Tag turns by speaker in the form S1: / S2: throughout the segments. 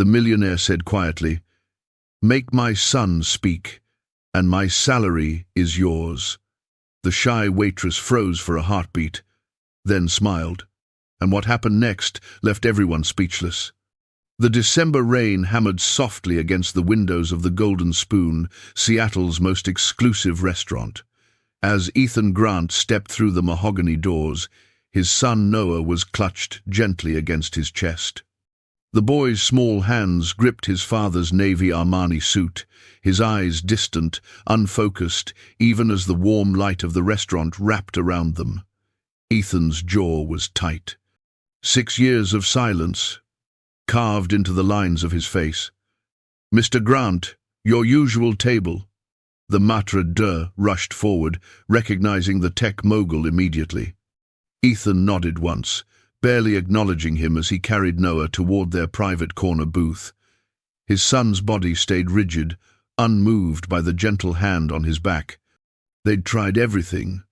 S1: The millionaire said quietly, "Make my son speak, and my salary is yours." The shy waitress froze for a heartbeat, then smiled, and what happened next left everyone speechless. The December rain hammered softly against the windows of the Golden Spoon, Seattle's most exclusive restaurant. As Ethan Grant stepped through the mahogany doors, his son Noah was clutched gently against his chest. The boy's small hands gripped his father's navy Armani suit, his eyes distant, unfocused, even as the warm light of the restaurant wrapped around them. Ethan's jaw was tight. 6 years of silence carved into the lines of his face. "Mr. Grant, your usual table." The maître d' rushed forward, recognizing the tech mogul immediately. Ethan nodded once, barely acknowledging him as he carried Noah toward their private corner booth. His son's body stayed rigid, unmoved by the gentle hand on his back. They'd tried everything.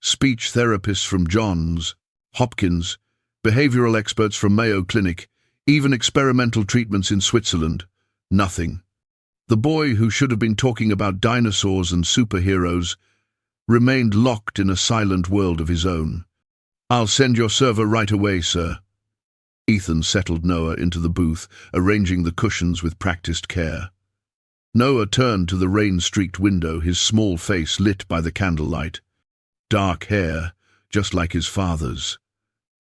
S1: Speech therapists from Johns Hopkins, behavioral experts from Mayo Clinic, even experimental treatments in Switzerland. Nothing. The boy, who should have been talking about dinosaurs and superheroes, remained locked in a silent world of his own. "I'll send your server right away, sir." Ethan settled Noah into the booth, arranging the cushions with practiced care. Noah turned to the rain-streaked window, his small face lit by the candlelight. Dark hair, just like his father's,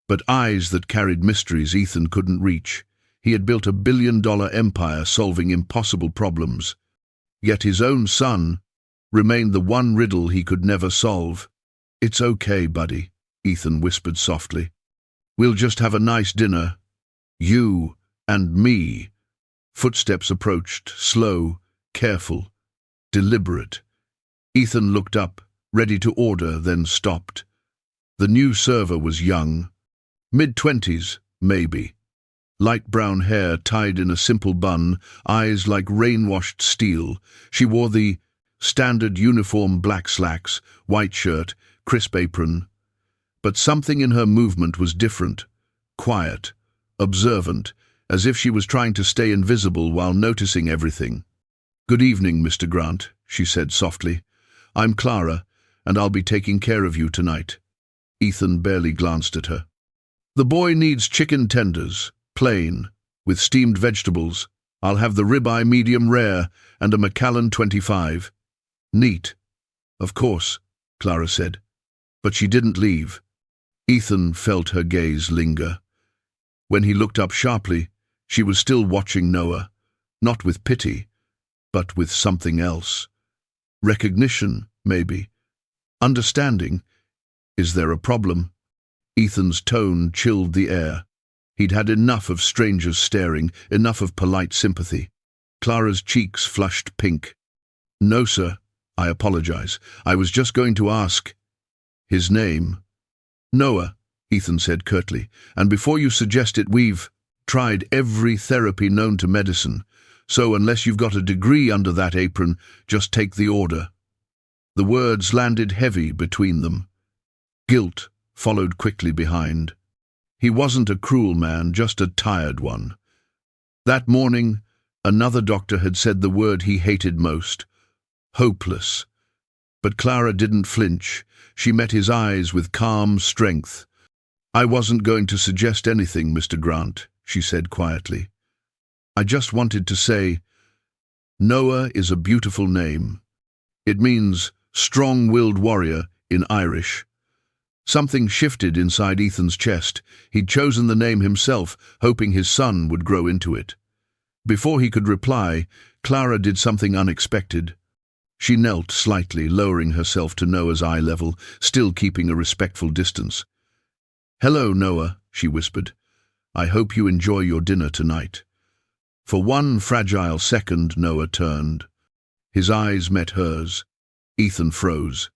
S1: but eyes that carried mysteries Ethan couldn't reach. He had built a billion-dollar empire solving impossible problems. Yet his own son remained the one riddle he could never solve. "It's okay, buddy," Ethan whispered softly. "We'll just have a nice dinner. You and me." Footsteps approached, slow, careful, deliberate. Ethan looked up, ready to order, then stopped. The new server was young, mid-20s, maybe. Light brown hair tied in a simple bun, eyes like rain-washed steel. She wore the standard uniform black slacks, white shirt, crisp apron. But something in her movement was different, quiet, observant, as if she was trying to stay invisible while noticing everything. "Good evening, Mr. Grant," she said softly. "I'm Clara, and I'll be taking care of you tonight." Ethan barely glanced at her. "The boy needs chicken tenders, plain, with steamed vegetables. I'll have the ribeye medium rare and a Macallan 25. "Neat." "Of course," Clara said. But she didn't leave. Ethan felt her gaze linger. When he looked up sharply, she was still watching Noah, not with pity, but with something else. Recognition, maybe. Understanding. "Is there a problem?" Ethan's tone chilled the air. He'd had enough of strangers staring, enough of polite sympathy. Clara's cheeks flushed pink. "No, sir. I apologize. I was just going to ask." "His name?" "Noah," Ethan said curtly. "And before you suggest it, we've tried every therapy known to medicine. So unless you've got a degree under that apron, just take the order." The words landed heavy between them. Guilt followed quickly behind. He wasn't a cruel man, just a tired one. That morning, another doctor had said the word he hated most: hopeless. But Clara didn't flinch. She met his eyes with calm strength. "I wasn't going to suggest anything, Mr. Grant," she said quietly. "I just wanted to say, Noah is a beautiful name. It means strong-willed warrior in Irish." Something shifted inside Ethan's chest. He'd chosen the name himself, hoping his son would grow into it. Before he could reply, Clara did something unexpected. She knelt slightly, lowering herself to Noah's eye level, still keeping a respectful distance. "Hello, Noah," she whispered. "I hope you enjoy your dinner tonight." For one fragile second, Noah turned. His eyes met hers. Ethan froze.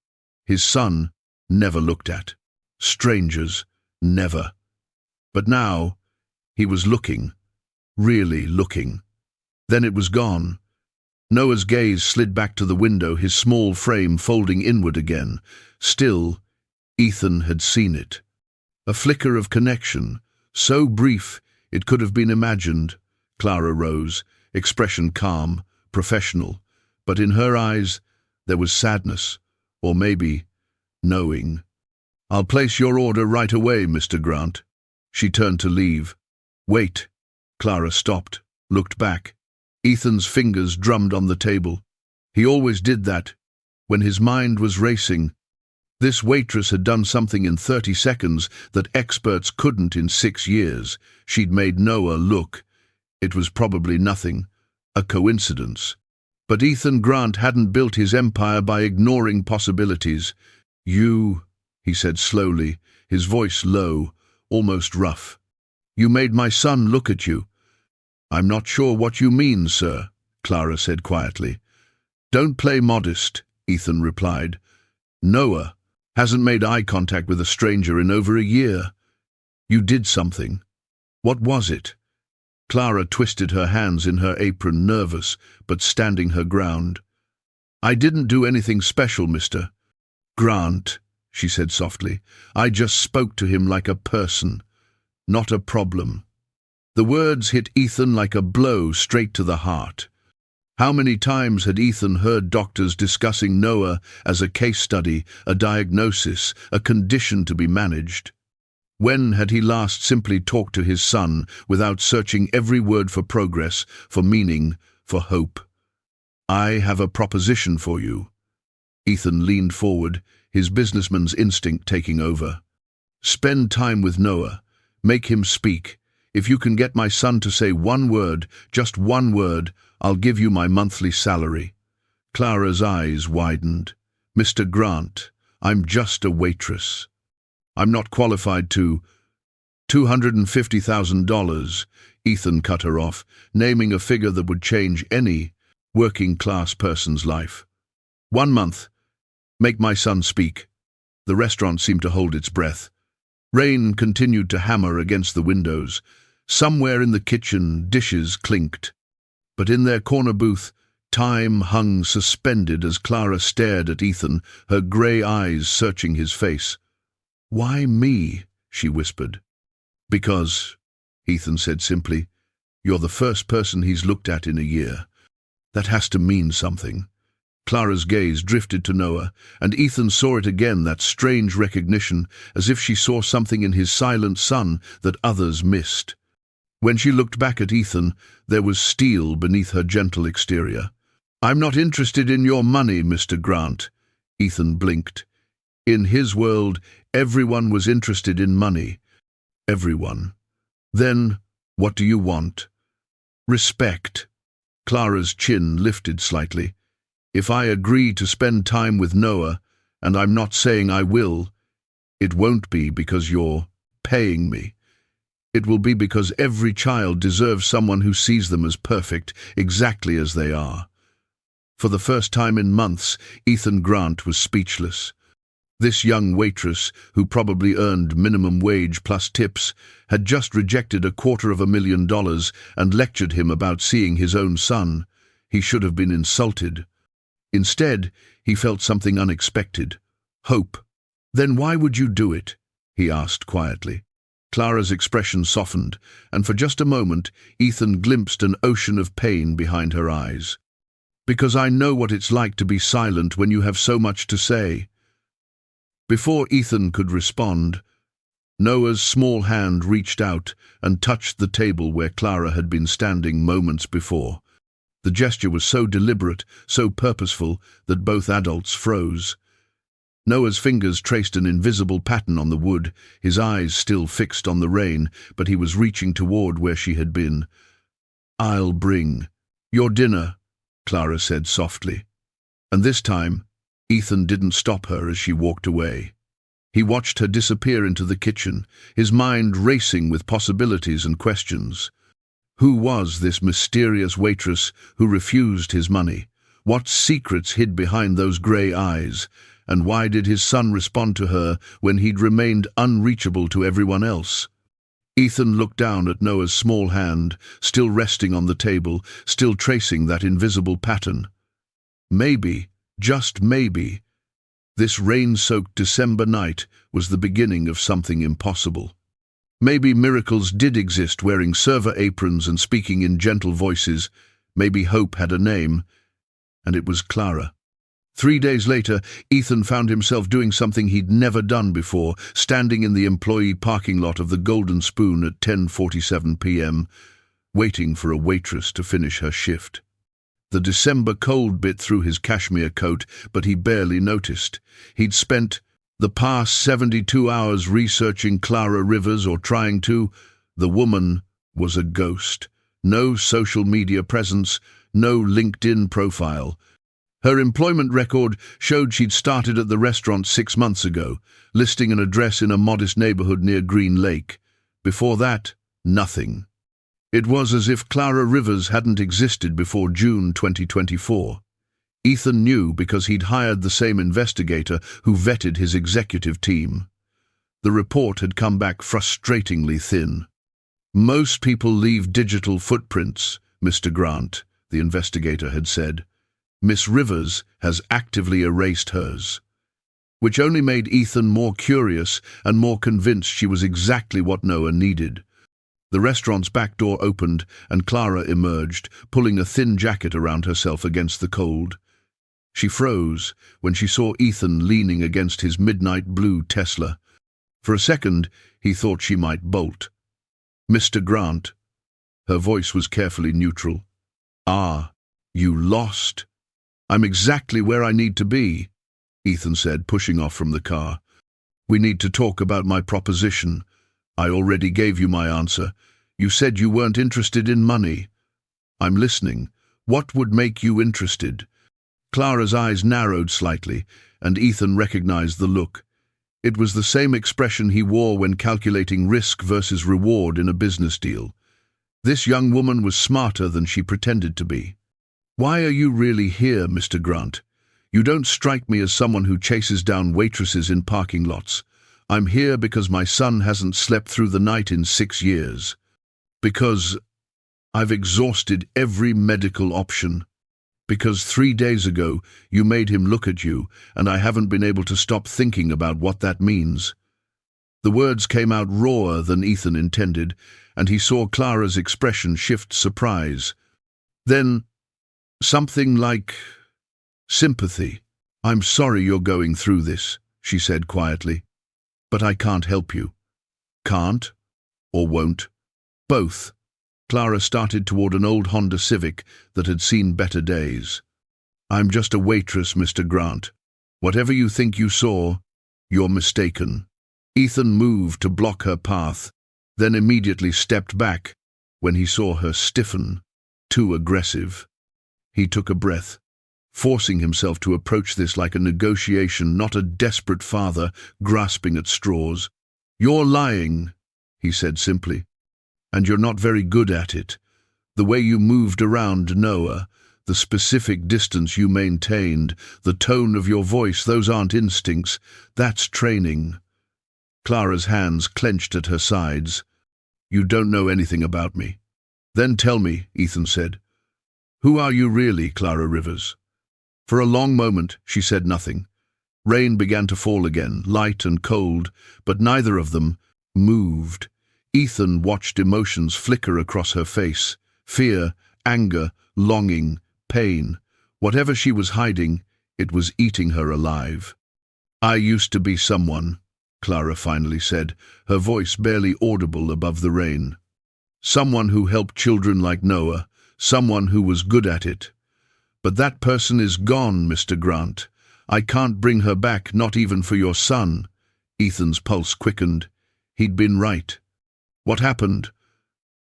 S1: His son never looked at. Strangers, never. But now, he was looking, really looking. Then it was gone. Noah's gaze slid back to the window, his small frame folding inward again. Still, Ethan had seen it. A flicker of connection, so brief it could have been imagined. Clara rose, expression calm, professional, but in her eyes there was sadness, or maybe knowing. "I'll place your order right away, Mr. Grant." She turned to leave. "Wait." Clara stopped, looked back. Ethan's fingers drummed on the table. He always did that, when his mind was racing. This waitress had done something in 30 seconds that experts couldn't in 6 years. She'd made Noah look. It was probably nothing, a coincidence. But Ethan Grant hadn't built his empire by ignoring possibilities. "You," he said slowly, his voice low, almost rough. "You made my son look at you." "I'm not sure what you mean, sir," Clara said quietly. "Don't play modest," Ethan replied. "Noah hasn't made eye contact with a stranger in over a year. You did something. What was it?" Clara twisted her hands in her apron, nervous, but standing her ground. "I didn't do anything special, Mr. Grant," she said softly. "I just spoke to him like a person, not a problem." The words hit Ethan like a blow straight to the heart. How many times had Ethan heard doctors discussing Noah as a case study, a diagnosis, a condition to be managed? When had he last simply talked to his son without searching every word for progress, for meaning, for hope? "I have a proposition for you." Ethan leaned forward, his businessman's instinct taking over. "Spend time with Noah. Make him speak. If you can get my son to say one word, just one word, I'll give you my monthly salary." Clara's eyes widened. "Mr. Grant, I'm just a waitress. I'm not qualified to—" $250,000, Ethan cut her off, naming a figure that would change any working-class person's life. "1 month. Make my son speak." The restaurant seemed to hold its breath. Rain continued to hammer against the windows. Somewhere in the kitchen, dishes clinked. But in their corner booth, time hung suspended as Clara stared at Ethan, her grey eyes searching his face. "Why me?" she whispered. "Because," Ethan said simply, "you're the first person he's looked at in a year. That has to mean something." Clara's gaze drifted to Noah, and Ethan saw it again, that strange recognition, as if she saw something in his silent son that others missed. When she looked back at Ethan, there was steel beneath her gentle exterior. "I'm not interested in your money, Mr. Grant." Ethan blinked. In his world, everyone was interested in money. Everyone. "Then, what do you want?" "Respect." Clara's chin lifted slightly. "If I agree to spend time with Noah, and I'm not saying I will, it won't be because you're paying me. It will be because every child deserves someone who sees them as perfect, exactly as they are." For the first time in months, Ethan Grant was speechless. This young waitress, who probably earned minimum wage plus tips, had just rejected $250,000 and lectured him about seeing his own son. He should have been insulted. Instead, he felt something unexpected. Hope. "Then why would you do it?" he asked quietly. Clara's expression softened, and for just a moment, Ethan glimpsed an ocean of pain behind her eyes. "Because I know what it's like to be silent when you have so much to say." Before Ethan could respond, Noah's small hand reached out and touched the table where Clara had been standing moments before. The gesture was so deliberate, so purposeful, that both adults froze. Noah's fingers traced an invisible pattern on the wood, his eyes still fixed on the rain, but he was reaching toward where she had been. "I'll bring your dinner," Clara said softly. And this time, Ethan didn't stop her as she walked away. He watched her disappear into the kitchen, his mind racing with possibilities and questions. Who was this mysterious waitress who refused his money? What secrets hid behind those grey eyes? And why did his son respond to her when he'd remained unreachable to everyone else? Ethan looked down at Noah's small hand, still resting on the table, still tracing that invisible pattern. Maybe, just maybe, this rain-soaked December night was the beginning of something impossible. Maybe miracles did exist, wearing server aprons and speaking in gentle voices. Maybe hope had a name, and it was Clara. 3 days later, Ethan found himself doing something he'd never done before, standing in the employee parking lot of the Golden Spoon at 10:47 p.m., waiting for a waitress to finish her shift. The December cold bit through his cashmere coat, but he barely noticed. He'd spent the past 72 hours researching Clara Rivers, or trying to. The woman was a ghost. No social media presence, no LinkedIn profile. Her employment record showed she'd started at the restaurant 6 months ago, listing an address in a modest neighborhood near Green Lake. Before that, nothing. It was as if Clara Rivers hadn't existed before June 2024. Ethan knew because he'd hired the same investigator who vetted his executive team. The report had come back frustratingly thin. "Most people leave digital footprints, Mr. Grant," the investigator had said. "Miss Rivers has actively erased hers." Which only made Ethan more curious and more convinced she was exactly what Noah needed. The restaurant's back door opened and Clara emerged, pulling a thin jacket around herself against the cold. She froze when she saw Ethan leaning against his midnight blue Tesla. For a second, he thought she might bolt. "Mr. Grant." Her voice was carefully neutral. "Ah, you lost." "I'm exactly where I need to be," Ethan said, pushing off from the car. "We need to talk about my proposition. I already gave you my answer. You said you weren't interested in money." "I'm listening. What would make you interested?" Clara's eyes narrowed slightly, and Ethan recognized the look. It was the same expression he wore when calculating risk versus reward in a business deal. This young woman was smarter than she pretended to be. "Why are you really here, Mr. Grant? You don't strike me as someone who chases down waitresses in parking lots. I'm here because my son hasn't slept through the night in 6 years. Because I've exhausted every medical option. Because 3 days ago you made him look at you, and I haven't been able to stop thinking about what that means." The words came out rawer than Ethan intended, and he saw Clara's expression shift surprise. Then something like sympathy. "I'm sorry you're going through this," she said quietly. "But I can't help you." "Can't? Or won't?" "Both." Clara started toward an old Honda Civic that had seen better days. "I'm just a waitress, Mr. Grant. Whatever you think you saw, you're mistaken." Ethan moved to block her path, then immediately stepped back when he saw her stiffen, too aggressive. He took a breath, forcing himself to approach this like a negotiation, not a desperate father grasping at straws. "You're lying," he said simply, "and you're not very good at it. The way you moved around Noah, the specific distance you maintained, the tone of your voice, those aren't instincts, that's training." Clara's hands clenched at her sides. "You don't know anything about me." "Then tell me," Ethan said. "Who are you really, Clara Rivers?" For a long moment, she said nothing. Rain began to fall again, light and cold, but neither of them moved. Ethan watched emotions flicker across her face. Fear, anger, longing, pain. Whatever she was hiding, it was eating her alive. "I used to be someone," Clara finally said, her voice barely audible above the rain. "Someone who helped children like Noah, someone who was good at it. But that person is gone, Mr. Grant. I can't bring her back, not even for your son." Ethan's pulse quickened. He'd been right. "What happened?"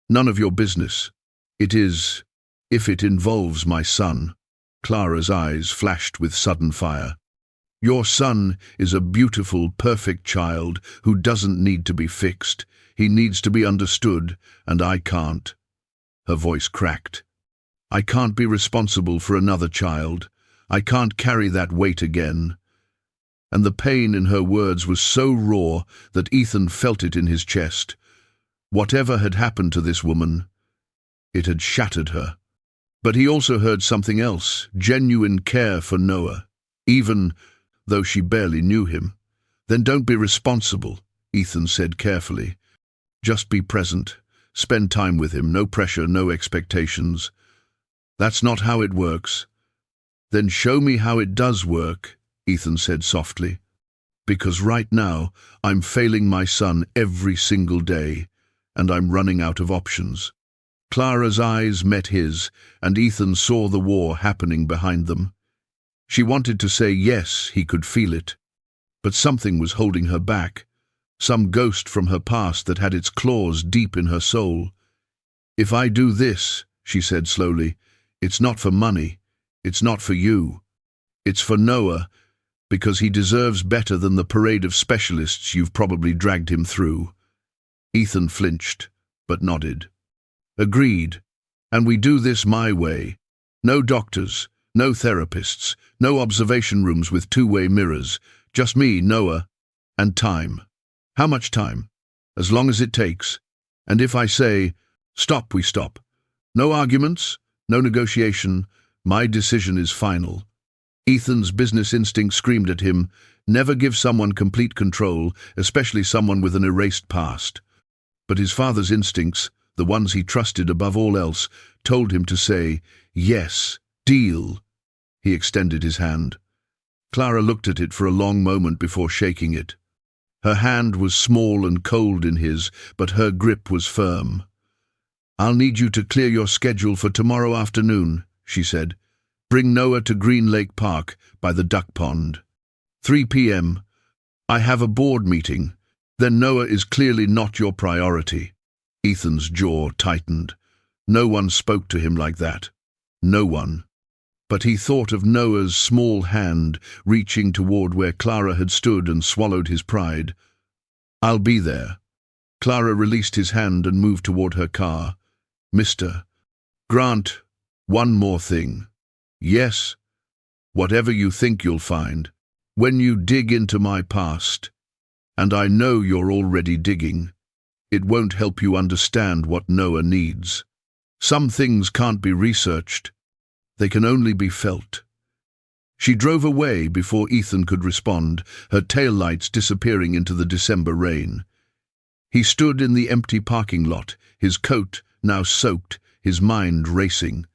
S1: "None of your business. It is, if it involves my son." Clara's eyes flashed with sudden fire. "Your son is a beautiful, perfect child who doesn't need to be fixed. He needs to be understood, and I can't." Her voice cracked. "I can't be responsible for another child. I can't carry that weight again." And the pain in her words was so raw that Ethan felt it in his chest. Whatever had happened to this woman, it had shattered her. But he also heard something else, genuine care for Noah, even though she barely knew him. "Then don't be responsible," Ethan said carefully. Just be present. Spend time with him. No pressure, no expectations. That's not how it works. Then show me how it does work, Ethan said softly. Because right now, I'm failing my son every single day, and I'm running out of options. Clara's eyes met his, and Ethan saw the war happening behind them. She wanted to say yes, he could feel it. But something was holding her back, some ghost from her past that had its claws deep in her soul. If I do this, she said slowly, it's not for money, it's not for you. It's for Noah, because he deserves better than the parade of specialists you've probably dragged him through. Ethan flinched, but nodded. Agreed. And we do this my way. No doctors, no therapists, no observation rooms with two-way mirrors. Just me, Noah, and time. How much time? As long as it takes. And if I say, stop, we stop. No arguments, no negotiation. My decision is final. Ethan's business instinct screamed at him, never give someone complete control, especially someone with an erased past. But his father's instincts, the ones he trusted above all else, told him to say, yes, deal. He extended his hand. Clara looked at it for a long moment before shaking it. Her hand was small and cold in his, but her grip was firm. I'll need you to clear your schedule for tomorrow afternoon, she said. Bring Noah to Green Lake Park by the duck pond. 3 p.m. I have a board meeting. Then Noah is clearly not your priority. Ethan's jaw tightened. No one spoke to him like that. No one. But he thought of Noah's small hand reaching toward where Clara had stood and swallowed his pride. I'll be there. Clara released his hand and moved toward her car. Mr. Grant, one more thing. Yes, whatever you think you'll find. When you dig into my past, and I know you're already digging, it won't help you understand what Noah needs. Some things can't be researched. They can only be felt. She drove away before Ethan could respond, her taillights disappearing into the December rain. He stood in the empty parking lot, his coat now soaked, his mind racing.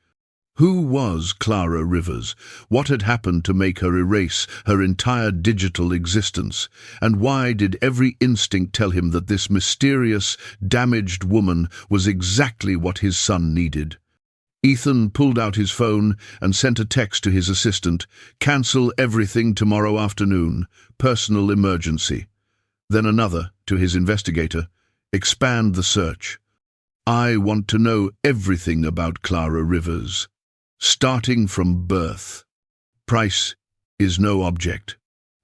S1: Who was Clara Rivers? What had happened to make her erase her entire digital existence? And why did every instinct tell him that this mysterious, damaged woman was exactly what his son needed? Ethan pulled out his phone and sent a text to his assistant, cancel everything tomorrow afternoon, personal emergency. Then another, to his investigator, expand the search. I want to know everything about Clara Rivers, starting from birth. Price is no object.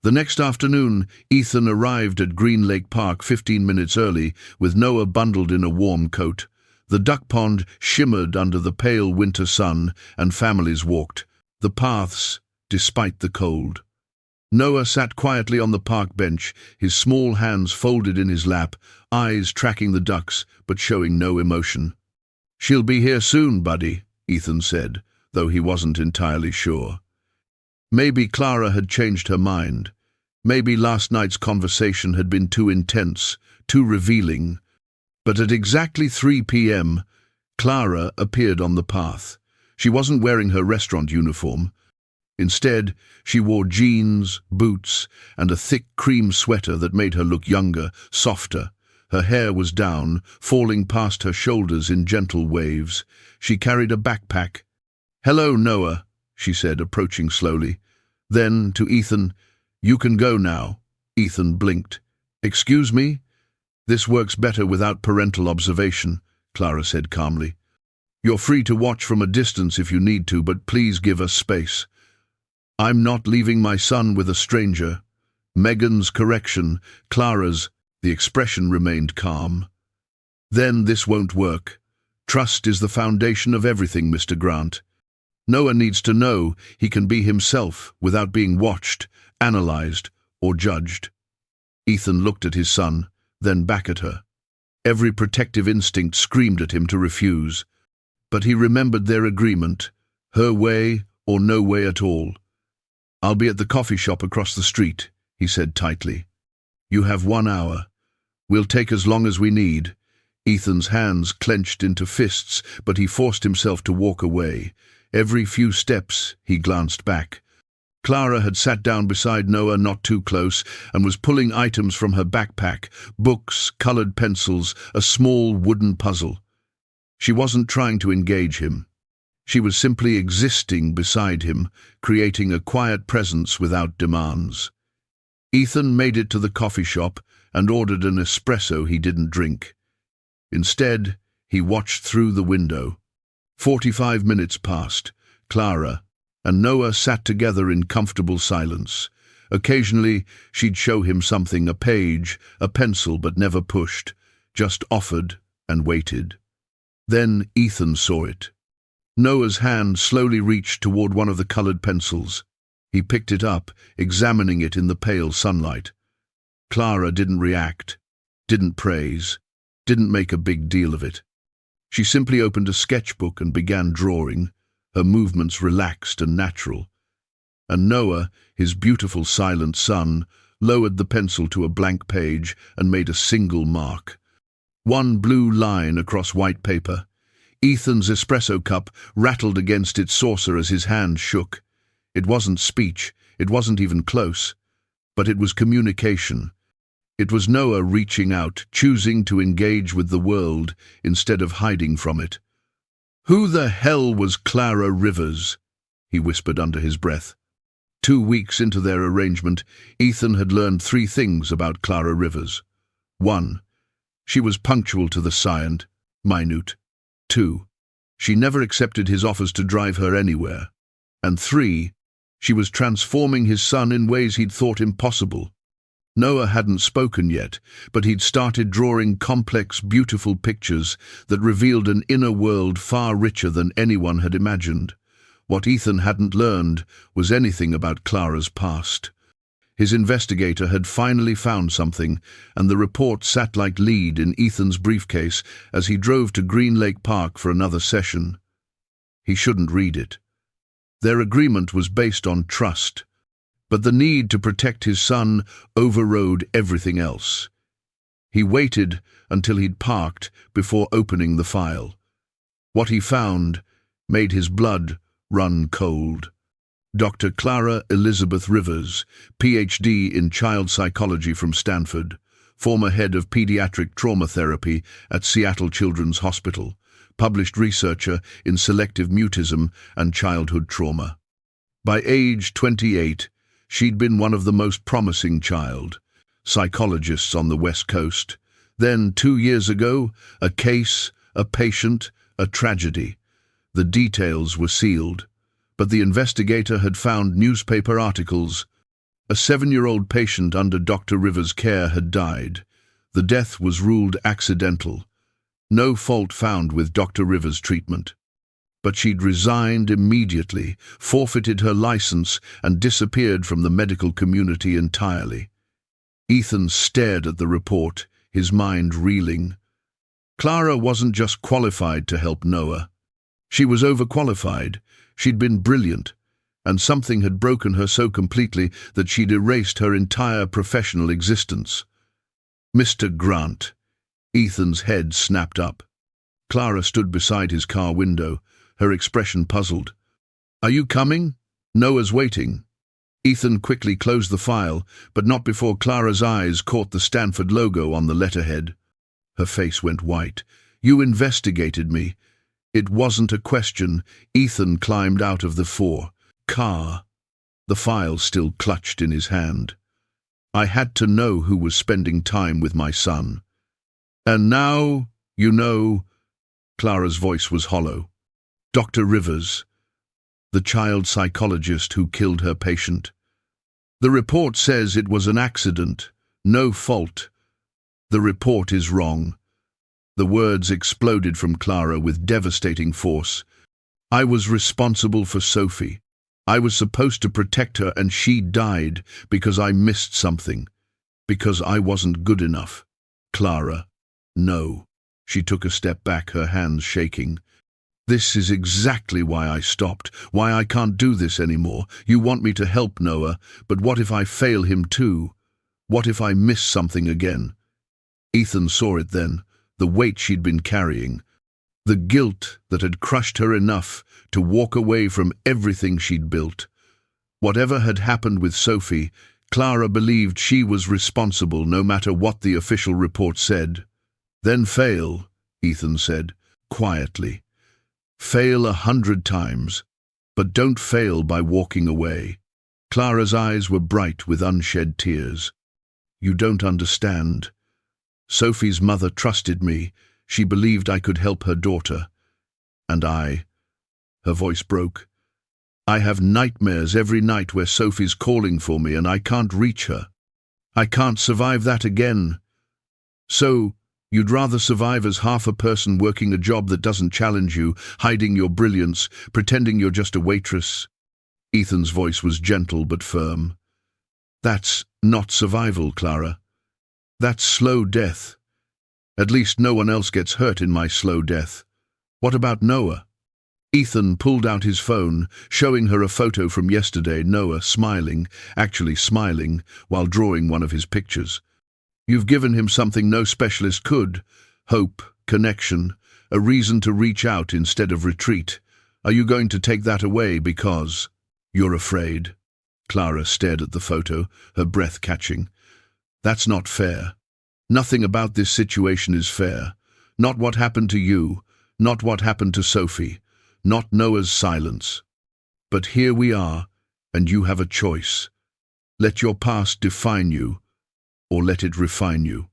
S1: The next afternoon, Ethan arrived at Green Lake Park 15 minutes early, with Noah bundled in a warm coat. The duck pond shimmered under the pale winter sun, and families walked the paths despite the cold. Noah sat quietly on the park bench, his small hands folded in his lap, eyes tracking the ducks, but showing no emotion. She'll be here soon, buddy, Ethan said, though he wasn't entirely sure. Maybe Clara had changed her mind. Maybe last night's conversation had been too intense, too revealing. But at exactly 3 p.m., Clara appeared on the path. She wasn't wearing her restaurant uniform. Instead, she wore jeans, boots, and a thick cream sweater that made her look younger, softer. Her hair was down, falling past her shoulders in gentle waves. She carried a backpack. "Hello, Noah," she said, approaching slowly. Then, to Ethan, "You can go now." Ethan blinked. "Excuse me?" "This works better without parental observation," Clara said calmly. "You're free to watch from a distance if you need to, but please give us space. I'm not leaving my son with a stranger." Megan's correction, Clara's, the expression remained calm. "Then this won't work. Trust is the foundation of everything, Mr. Grant. Noah needs to know he can be himself without being watched, analyzed, or judged." Ethan looked at his son, then back at her. Every protective instinct screamed at him to refuse. But he remembered their agreement, her way or no way at all. "I'll be at the coffee shop across the street," he said tightly. "You have 1 hour. We'll take as long as we need. Ethan's hands clenched into fists, but he forced himself to walk away. Every few steps, he glanced back. Clara had sat down beside Noah, not too close, and was pulling items from her backpack: books, colored pencils, a small wooden puzzle. She wasn't trying to engage him. She was simply existing beside him, creating a quiet presence without demands. Ethan made it to the coffee shop and ordered an espresso he didn't drink. Instead, he watched through the window. 45 minutes passed. Clara and Noah sat together in comfortable silence. Occasionally, she'd show him something, a page, a pencil, but never pushed, just offered and waited. Then Ethan saw it. Noah's hand slowly reached toward one of the colored pencils. He picked it up, examining it in the pale sunlight. Clara didn't react, didn't praise, didn't make a big deal of it. She simply opened a sketchbook and began drawing, her movements relaxed and natural. And Noah, his beautiful silent son, lowered the pencil to a blank page and made a single mark. One blue line across white paper. Ethan's espresso cup rattled against its saucer as his hand shook. It wasn't speech, it wasn't even close, but it was communication. It was Noah reaching out, choosing to engage with the world instead of hiding from it. "Who the hell was Clara Rivers?" he whispered under his breath. 2 weeks into their arrangement, Ethan had learned 3 things about Clara Rivers. 1. She was punctual to the science, minute. 2. She never accepted his offers to drive her anywhere. And 3. She was transforming his son in ways he'd thought impossible. Noah hadn't spoken yet, but he'd started drawing complex, beautiful pictures that revealed an inner world far richer than anyone had imagined. What Ethan hadn't learned was anything about Clara's past. His investigator had finally found something, and the report sat like lead in Ethan's briefcase as he drove to Green Lake Park for another session. He shouldn't read it. Their agreement was based on trust, but the need to protect his son overrode everything else. He waited until he'd parked before opening the file. What he found made his blood run cold. Dr. Clara Elizabeth Rivers, Ph.D. in child psychology from Stanford, former head of pediatric trauma therapy at Seattle Children's Hospital, published researcher in selective mutism and childhood trauma. By age 28, she'd been one of the most promising child psychologists on the West Coast. Then, 2 years ago, a case, a patient, a tragedy. The details were sealed, but the investigator had found newspaper articles. A 7-year-old patient under Dr. Rivers' care had died. The death was ruled accidental. No fault found with Dr. Rivers' treatment. But she'd resigned immediately, forfeited her license, and disappeared from the medical community entirely. Ethan stared at the report, his mind reeling. Clara wasn't just qualified to help Noah. She was overqualified. She'd been brilliant, and something had broken her so completely that she'd erased her entire professional existence. "Mr. Grant." Ethan's head snapped up. Clara stood beside his car window, her expression puzzled. "Are you coming? Noah's waiting." Ethan quickly closed the file, but not before Clara's eyes caught the Stanford logo on the letterhead. Her face went white. "You investigated me." It wasn't a question. Ethan climbed out of the car, the file still clutched in his hand. "I had to know who was spending time with my son. And now, you know," Clara's voice was hollow. "Dr. Rivers, the child psychologist who killed her patient. The report says it was an accident, no fault. The report is wrong." The words exploded from Clara with devastating force. "I was responsible for Sophie. I was supposed to protect her, and she died because I missed something, because I wasn't good enough. Clara, no." She took a step back, her hands shaking. "This is exactly why I stopped, why I can't do this anymore. You want me to help Noah, but what if I fail him too? What if I miss something again?" Ethan saw it then, the weight she'd been carrying, the guilt that had crushed her enough to walk away from everything she'd built. Whatever had happened with Sophie, Clara believed she was responsible no matter what the official report said. "Then fail," Ethan said, quietly. "Fail 100 times, but don't fail by walking away." Clara's eyes were bright with unshed tears. "You don't understand. Sophie's mother trusted me. She believed I could help her daughter. And I—" her voice broke. "I have nightmares every night where Sophie's calling for me and I can't reach her. I can't survive that again." "So, you'd rather survive as half a person working a job that doesn't challenge you, hiding your brilliance, pretending you're just a waitress?" Ethan's voice was gentle but firm. "That's not survival, Clara. That's slow death. At least no one else gets hurt in my slow death. What about Noah?" Ethan pulled out his phone, showing her a photo from yesterday, Noah actually smiling, while drawing one of his pictures. "You've given him something no specialist could: hope, connection, a reason to reach out instead of retreat. Are you going to take that away because you're afraid?" Clara stared at the photo, her breath catching. "That's not fair. Nothing about this situation is fair. Not what happened to you, not what happened to Sophie, not Noah's silence. But here we are, and you have a choice. Let your past define you, or let it refine you."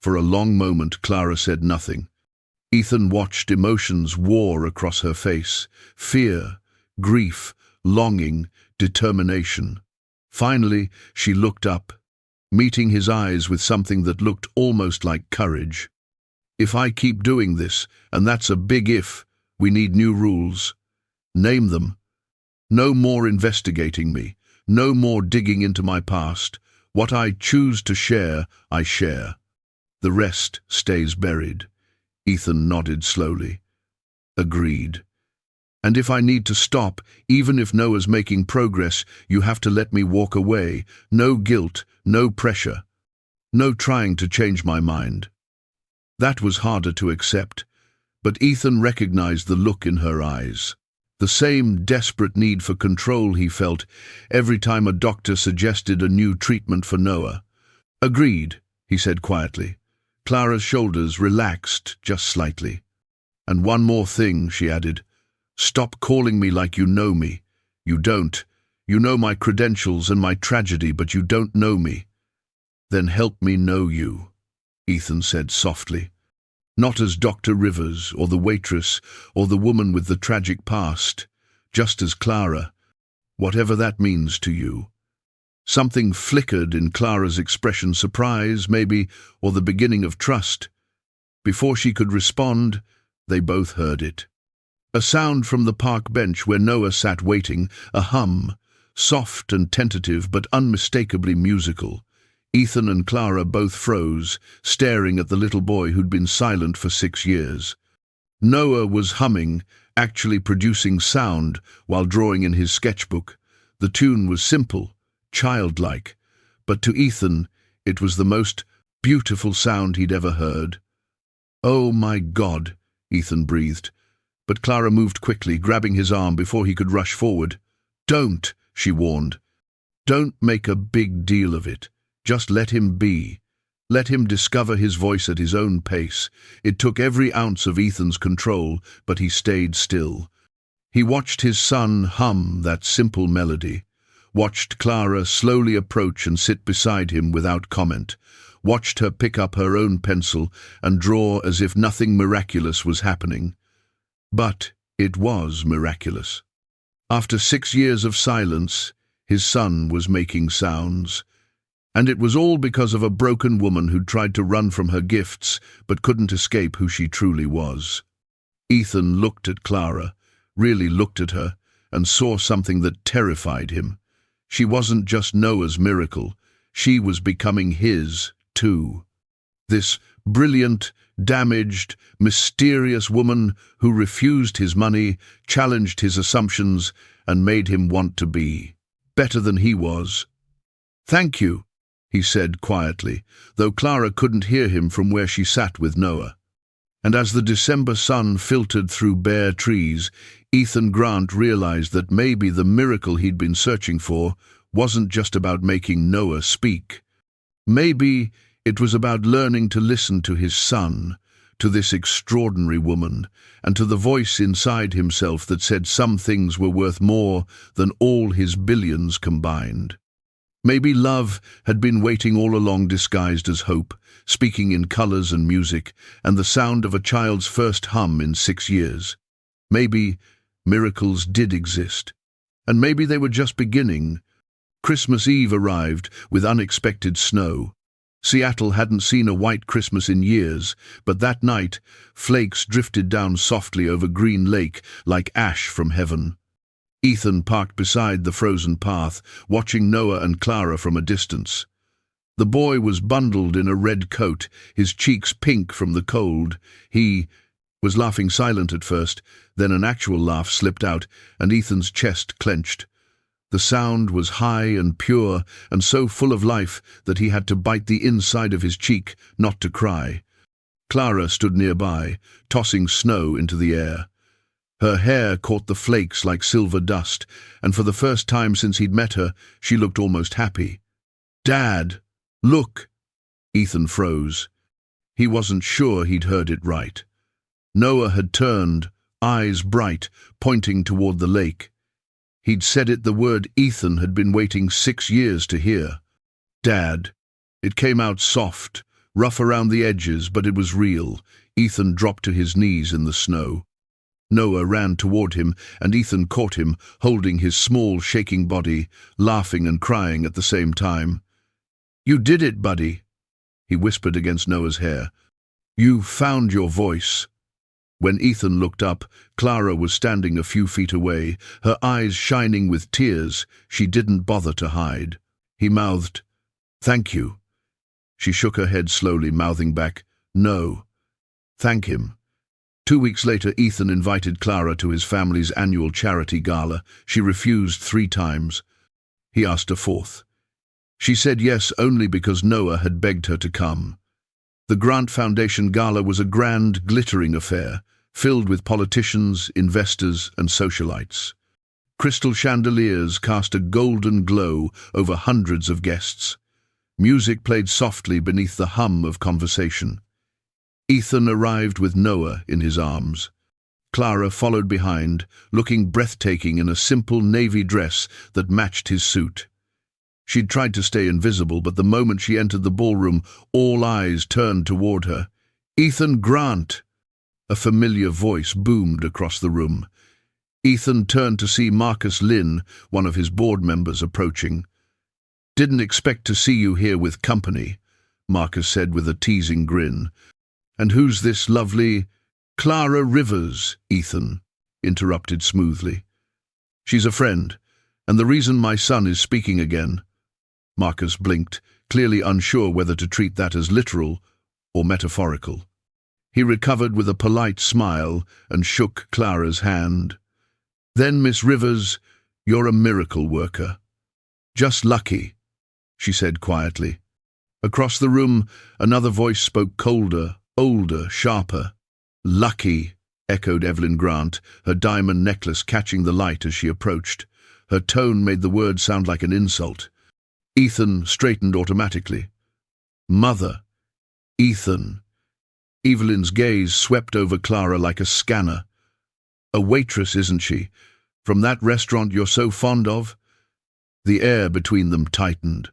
S1: For a long moment, Clara said nothing. Ethan watched emotions war across her face: fear, grief, longing, determination. Finally, she looked up, meeting his eyes with something that looked almost like courage. "If I keep doing this, and that's a big if, we need new rules. Name them. No more investigating me. No more digging into my past. What I choose to share, I share. The rest stays buried." Ethan nodded slowly. "Agreed. And if I need to stop, even if Noah's making progress, you have to let me walk away. No guilt, no pressure. No trying to change my mind." That was harder to accept, but Ethan recognized the look in her eyes. The same desperate need for control he felt every time a doctor suggested a new treatment for Noah. "Agreed," he said quietly. Clara's shoulders relaxed just slightly. "And one more thing," she added. "Stop calling me like you know me. You don't. You know my credentials and my tragedy, but you don't know me." "Then help me know you," Ethan said softly. "Not as Dr. Rivers, or the waitress, or the woman with the tragic past. Just as Clara, whatever that means to you." Something flickered in Clara's expression: surprise, maybe, or the beginning of trust. Before she could respond, they both heard it. A sound from the park bench where Noah sat waiting, a hum, soft and tentative but unmistakably musical. Ethan and Clara both froze, staring at the little boy who'd been silent for 6 years. Noah was humming, actually producing sound, while drawing in his sketchbook. The tune was simple, childlike, but to Ethan it was the most beautiful sound he'd ever heard. "Oh my God," Ethan breathed. But Clara moved quickly, grabbing his arm before he could rush forward. "Don't," she warned. "Don't make a big deal of it. Just let him be. Let him discover his voice at his own pace." It took every ounce of Ethan's control, but he stayed still. He watched his son hum that simple melody, watched Clara slowly approach and sit beside him without comment, watched her pick up her own pencil and draw as if nothing miraculous was happening. But it was miraculous. After 6 years of silence, his son was making sounds. And it was all because of a broken woman who'd tried to run from her gifts but couldn't escape who she truly was. Ethan looked at Clara, really looked at her, and saw something that terrified him. She wasn't just Noah's miracle. She was becoming his, too. This brilliant, damaged, mysterious woman who refused his money, challenged his assumptions, and made him want to be better than he was. "Thank you," he said quietly, though Clara couldn't hear him from where she sat with Noah. And as the December sun filtered through bare trees, Ethan Grant realized that maybe the miracle he'd been searching for wasn't just about making Noah speak. Maybe it was about learning to listen to his son, to this extraordinary woman, and to the voice inside himself that said some things were worth more than all his billions combined. Maybe love had been waiting all along disguised as hope, speaking in colors and music, and the sound of a child's first hum in 6 years. Maybe miracles did exist, and maybe they were just beginning. Christmas Eve arrived with unexpected snow. Seattle hadn't seen a white Christmas in years, but that night, flakes drifted down softly over Green Lake like ash from heaven. Ethan parked beside the frozen path, watching Noah and Clara from a distance. The boy was bundled in a red coat, his cheeks pink from the cold. He was laughing silent at first, then an actual laugh slipped out, and Ethan's chest clenched. The sound was high and pure, and so full of life that he had to bite the inside of his cheek not to cry. Clara stood nearby, tossing snow into the air. Her hair caught the flakes like silver dust, and for the first time since he'd met her, she looked almost happy. "Dad, look!" Ethan froze. He wasn't sure he'd heard it right. Noah had turned, eyes bright, pointing toward the lake. He'd said it the word Ethan had been waiting 6 years to hear. "Dad." It came out soft, rough around the edges, but it was real. Ethan dropped to his knees in the snow. Noah ran toward him, and Ethan caught him, holding his small, shaking body, laughing and crying at the same time. "You did it, buddy," he whispered against Noah's hair. "You found your voice." When Ethan looked up, Clara was standing a few feet away, her eyes shining with tears she didn't bother to hide. He mouthed, "Thank you." She shook her head slowly, mouthing back, "No, thank him." 2 weeks later, Ethan invited Clara to his family's annual charity gala. She refused 3 times. He asked a 4th. She said yes only because Noah had begged her to come. The Grant Foundation Gala was a grand, glittering affair, filled with politicians, investors, and socialites. Crystal chandeliers cast a golden glow over hundreds of guests. Music played softly beneath the hum of conversation. Ethan arrived with Noah in his arms. Clara followed behind, looking breathtaking in a simple navy dress that matched his suit. She'd tried to stay invisible, but the moment she entered the ballroom, all eyes turned toward her. "Ethan Grant!" A familiar voice boomed across the room. Ethan turned to see Marcus Lynn, one of his board members, approaching. "Didn't expect to see you here with company," Marcus said with a teasing grin. "And who's this lovely—" "Clara Rivers," Ethan interrupted smoothly. "She's a friend, and the reason my son is speaking again." Marcus blinked, clearly unsure whether to treat that as literal or metaphorical. He recovered with a polite smile and shook Clara's hand. "Then, Miss Rivers, you're a miracle worker." "Just lucky," she said quietly. Across the room, another voice spoke colder, older, sharper. "Lucky," echoed Evelyn Grant, her diamond necklace catching the light as she approached. Her tone made the word sound like an insult. Ethan straightened automatically. "Mother." "Ethan." Evelyn's gaze swept over Clara like a scanner. "A waitress, isn't she? From that restaurant you're so fond of?" The air between them tightened.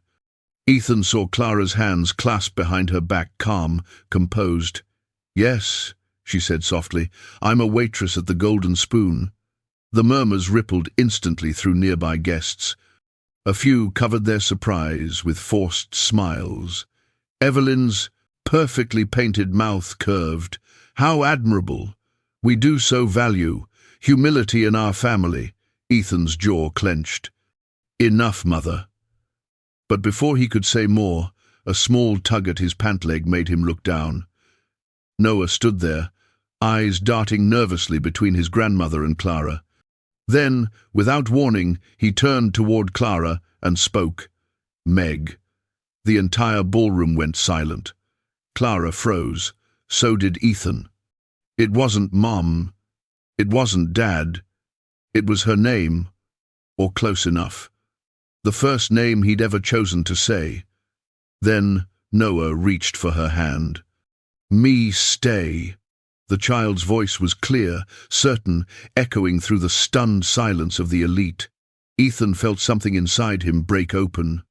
S1: Ethan saw Clara's hands clasped behind her back, calm, composed. "Yes," she said softly, "I'm a waitress at the Golden Spoon." The murmurs rippled instantly through nearby guests. A few covered their surprise with forced smiles. Evelyn's perfectly painted mouth curved. "How admirable! We do so value humility in our family." Ethan's jaw clenched. "Enough, Mother." But before he could say more, a small tug at his pant leg made him look down. Noah stood there, eyes darting nervously between his grandmother and Clara. Then, without warning, he turned toward Clara and spoke. "Meg." The entire ballroom went silent. Clara froze. So did Ethan. It wasn't Mom. It wasn't Dad. It was her name, or close enough. The first name he'd ever chosen to say. Then Noah reached for her hand. "Me stay." The child's voice was clear, certain, echoing through the stunned silence of the elite. Ethan felt something inside him break open.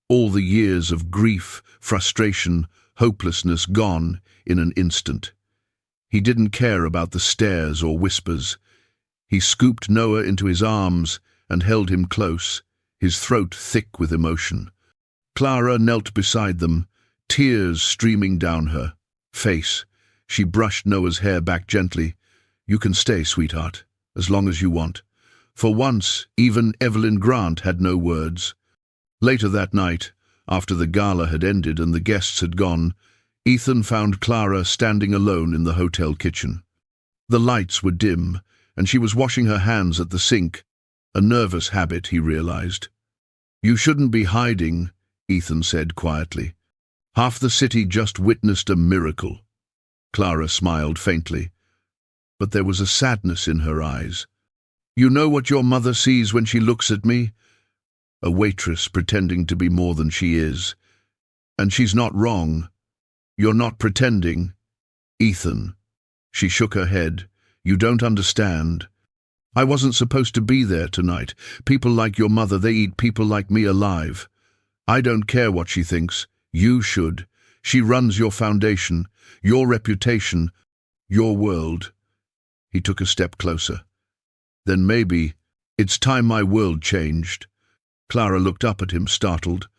S1: All the years of grief, frustration, hopelessness gone in an instant. He didn't care about the stares or whispers. He scooped Noah into his arms and held him close, his throat thick with emotion. Clara knelt beside them, tears streaming down her face. She brushed Noah's hair back gently. "You can stay, sweetheart, as long as you want." For once, even Evelyn Grant had no words. Later that night, after the gala had ended and the guests had gone, Ethan found Clara standing alone in the hotel kitchen. The lights were dim, and she was washing her hands at the sink, a nervous habit, he realized. "You shouldn't be hiding," Ethan said quietly. "Half the city just witnessed a miracle." Clara smiled faintly, but there was a sadness in her eyes. "You know what your mother sees when she looks at me? A waitress pretending to be more than she is. And she's not wrong. You're not pretending, Ethan." She shook her head. "You don't understand. I wasn't supposed to be there tonight. People like your mother, they eat people like me alive. I don't care what she thinks. You should. She runs your foundation, your reputation, your world." He took a step closer. "Then maybe it's time my world changed." Clara looked up at him, startled.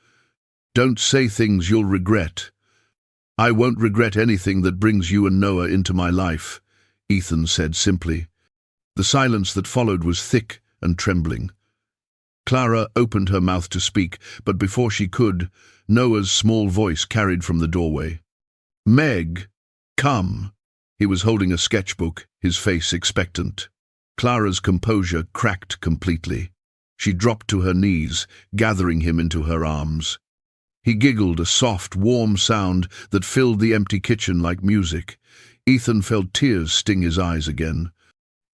S1: "Don't say things you'll regret." "I won't regret anything that brings you and Noah into my life," Ethan said simply. The silence that followed was thick and trembling. Clara opened her mouth to speak, but before she could, Noah's small voice carried from the doorway. "Meg, come." He was holding a sketchbook, his face expectant. Clara's composure cracked completely. She dropped to her knees, gathering him into her arms. He giggled, a soft, warm sound that filled the empty kitchen like music. Ethan felt tears sting his eyes again.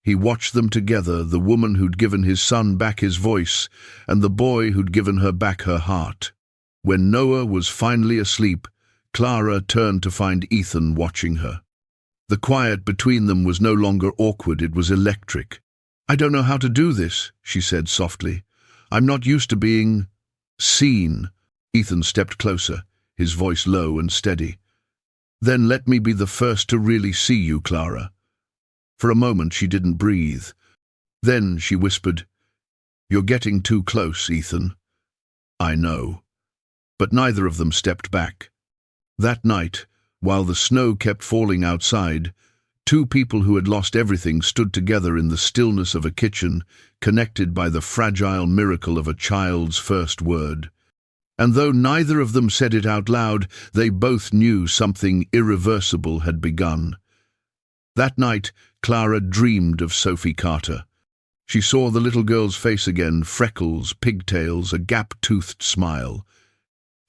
S1: He watched them together, the woman who'd given his son back his voice, and the boy who'd given her back her heart. When Noah was finally asleep, Clara turned to find Ethan watching her. The quiet between them was no longer awkward, it was electric. "I don't know how to do this," she said softly. "I'm not used to being seen." Ethan stepped closer, his voice low and steady. "Then let me be the first to really see you, Clara." For a moment she didn't breathe. Then she whispered, "You're getting too close, Ethan." "I know." But neither of them stepped back. That night, while the snow kept falling outside, two people who had lost everything stood together in the stillness of a kitchen, connected by the fragile miracle of a child's first word. And though neither of them said it out loud, they both knew something irreversible had begun. That night, Clara dreamed of Sophie Carter. She saw the little girl's face again, freckles, pigtails, a gap-toothed smile.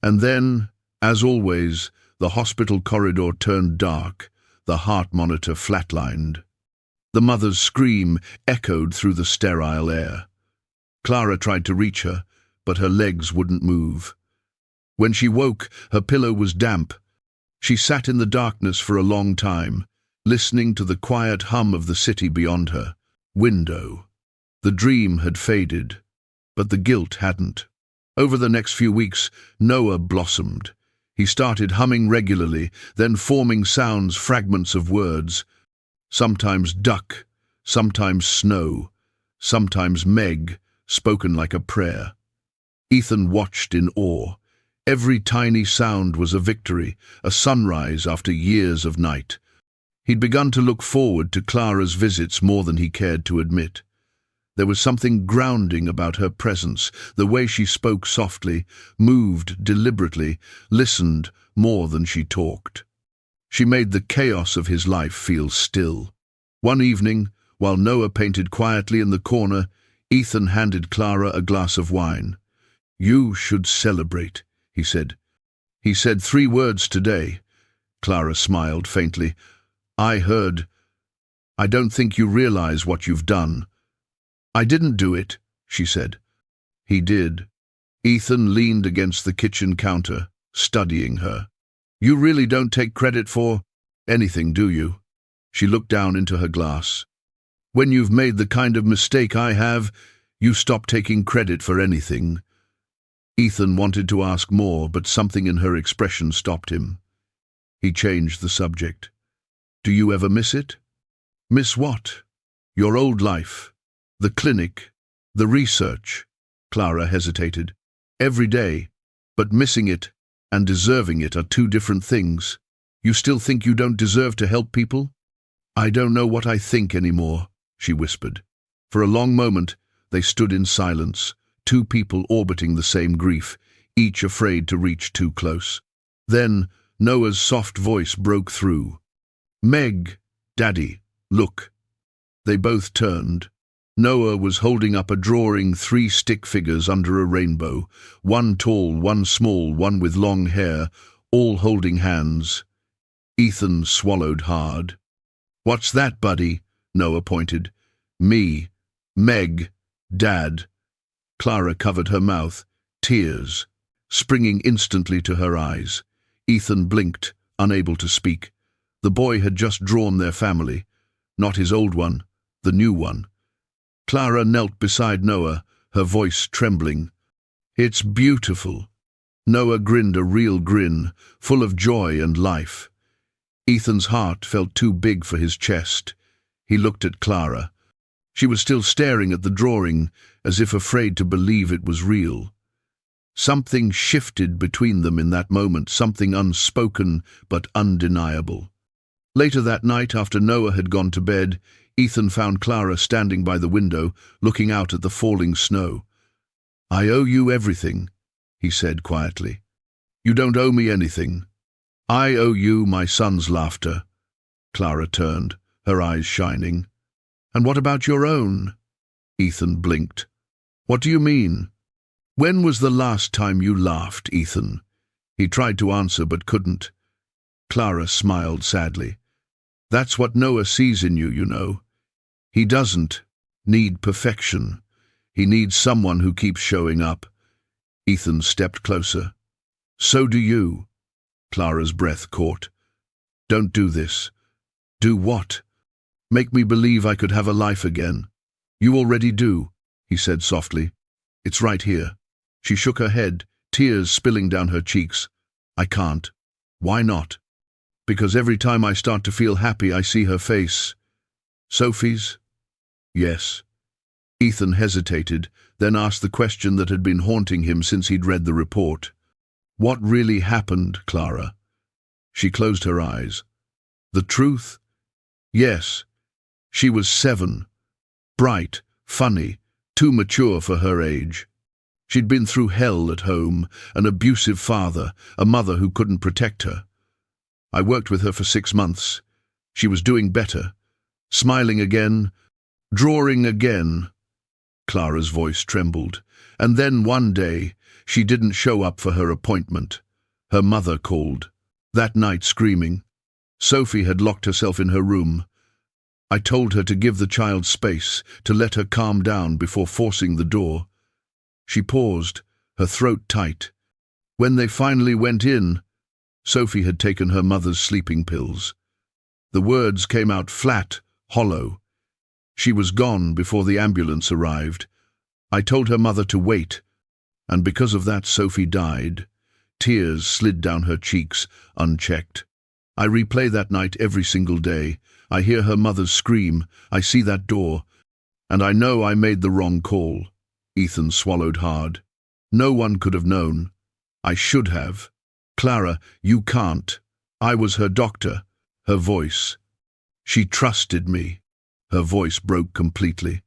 S1: And then, as always, the hospital corridor turned dark, the heart monitor flatlined. The mother's scream echoed through the sterile air. Clara tried to reach her, but her legs wouldn't move. When she woke, her pillow was damp. She sat in the darkness for a long time, listening to the quiet hum of the city beyond her. Window. The dream had faded, but the guilt hadn't. Over the next few weeks, Noah blossomed. He started humming regularly, then forming sounds, fragments of words. Sometimes duck, sometimes snow, sometimes Meg, spoken like a prayer. Ethan watched in awe. Every tiny sound was a victory, a sunrise after years of night. He'd begun to look forward to Clara's visits more than he cared to admit. There was something grounding about her presence, the way she spoke softly, moved deliberately, listened more than she talked. She made the chaos of his life feel still. One evening, while Noah painted quietly in the corner, Ethan handed Clara a glass of wine. "You should celebrate," he said. "He said 3 words today." Clara smiled faintly. "I heard I don't think you realize what you've done." "I didn't do it," she said. "He did." Ethan leaned against the kitchen counter, studying her. "You really don't take credit for anything, do you?" She looked down into her glass. "When you've made the kind of mistake I have, you stop taking credit for anything." Ethan wanted to ask more, but something in her expression stopped him. He changed the subject. "Do you ever miss it?" "Miss what?" "Your old life. The clinic. The research." Clara hesitated. "Every day. But missing it and deserving it are two different things. You still think you don't deserve to help people?" "I don't know what I think anymore," she whispered. For a long moment, they stood in silence, two people orbiting the same grief, each afraid to reach too close. Then Noah's soft voice broke through. "Meg, Daddy, look." They both turned. Noah was holding up a drawing, three stick figures under a rainbow, one tall, one small, one with long hair, all holding hands. Ethan swallowed hard. "What's that, buddy?" Noah pointed. "Me, Meg, Dad." Clara covered her mouth, tears springing instantly to her eyes. Ethan blinked, unable to speak. The boy had just drawn their family, not his old one, the new one. Clara knelt beside Noah, her voice trembling. "It's beautiful." Noah grinned a real grin, full of joy and life. Ethan's heart felt too big for his chest. He looked at Clara. She was still staring at the drawing, as if afraid to believe it was real. Something shifted between them in that moment, something unspoken but undeniable. Later that night, after Noah had gone to bed, Ethan found Clara standing by the window, looking out at the falling snow. "I owe you everything," he said quietly. "You don't owe me anything. I owe you my son's laughter." Clara turned, her eyes shining. "And what about your own?" Ethan blinked. "What do you mean?" "When was the last time you laughed, Ethan?" He tried to answer but couldn't. Clara smiled sadly. "That's what Noah sees in you, you know. He doesn't need perfection. He needs someone who keeps showing up." Ethan stepped closer. "So do you." Clara's breath caught. "Don't do this." "Do what?" "Make me believe I could have a life again." "You already do," he said softly. "It's right here." She shook her head, tears spilling down her cheeks. "I can't." "Why not?" "Because every time I start to feel happy, I see her face." "Sophie's?" "Yes." Ethan hesitated, then asked the question that had been haunting him since he'd read the report. "What really happened, Clara?" She closed her eyes. "The truth?" "Yes. She was 7. Bright, funny, too mature for her age. She'd been through hell at home, an abusive father, a mother who couldn't protect her. I worked with her for 6 months. She was doing better, smiling again, drawing again." Clara's voice trembled. "And then one day, she didn't show up for her appointment. Her mother called, that night screaming. Sophie had locked herself in her room. I told her to give the child space, to let her calm down before forcing the door. She paused, her throat tight. When they finally went in, Sophie had taken her mother's sleeping pills. The words came out flat, hollow. She was gone before the ambulance arrived. I told her mother to wait, and because of that Sophie died. Tears slid down her cheeks, unchecked. I replay that night every single day. I hear her mother's scream, I see that door, and I know I made the wrong call." Ethan swallowed hard. "No one could have known. I should have. Clara, you can't. I was her doctor." Her voice. "She trusted me." Her voice broke completely.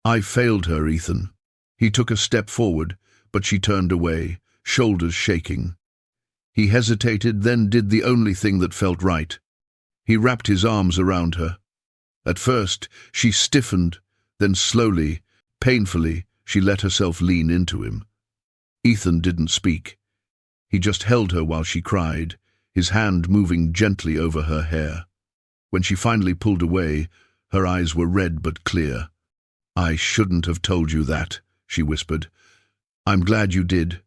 S1: "I failed her, Ethan." He took a step forward, but she turned away, shoulders shaking. He hesitated, then did the only thing that felt right. He wrapped his arms around her. At first, she stiffened, then slowly, painfully, she let herself lean into him. Ethan didn't speak. He just held her while she cried, his hand moving gently over her hair. When she finally pulled away, Her eyes were red but clear. "I shouldn't have told you that," she whispered. "I'm glad you did."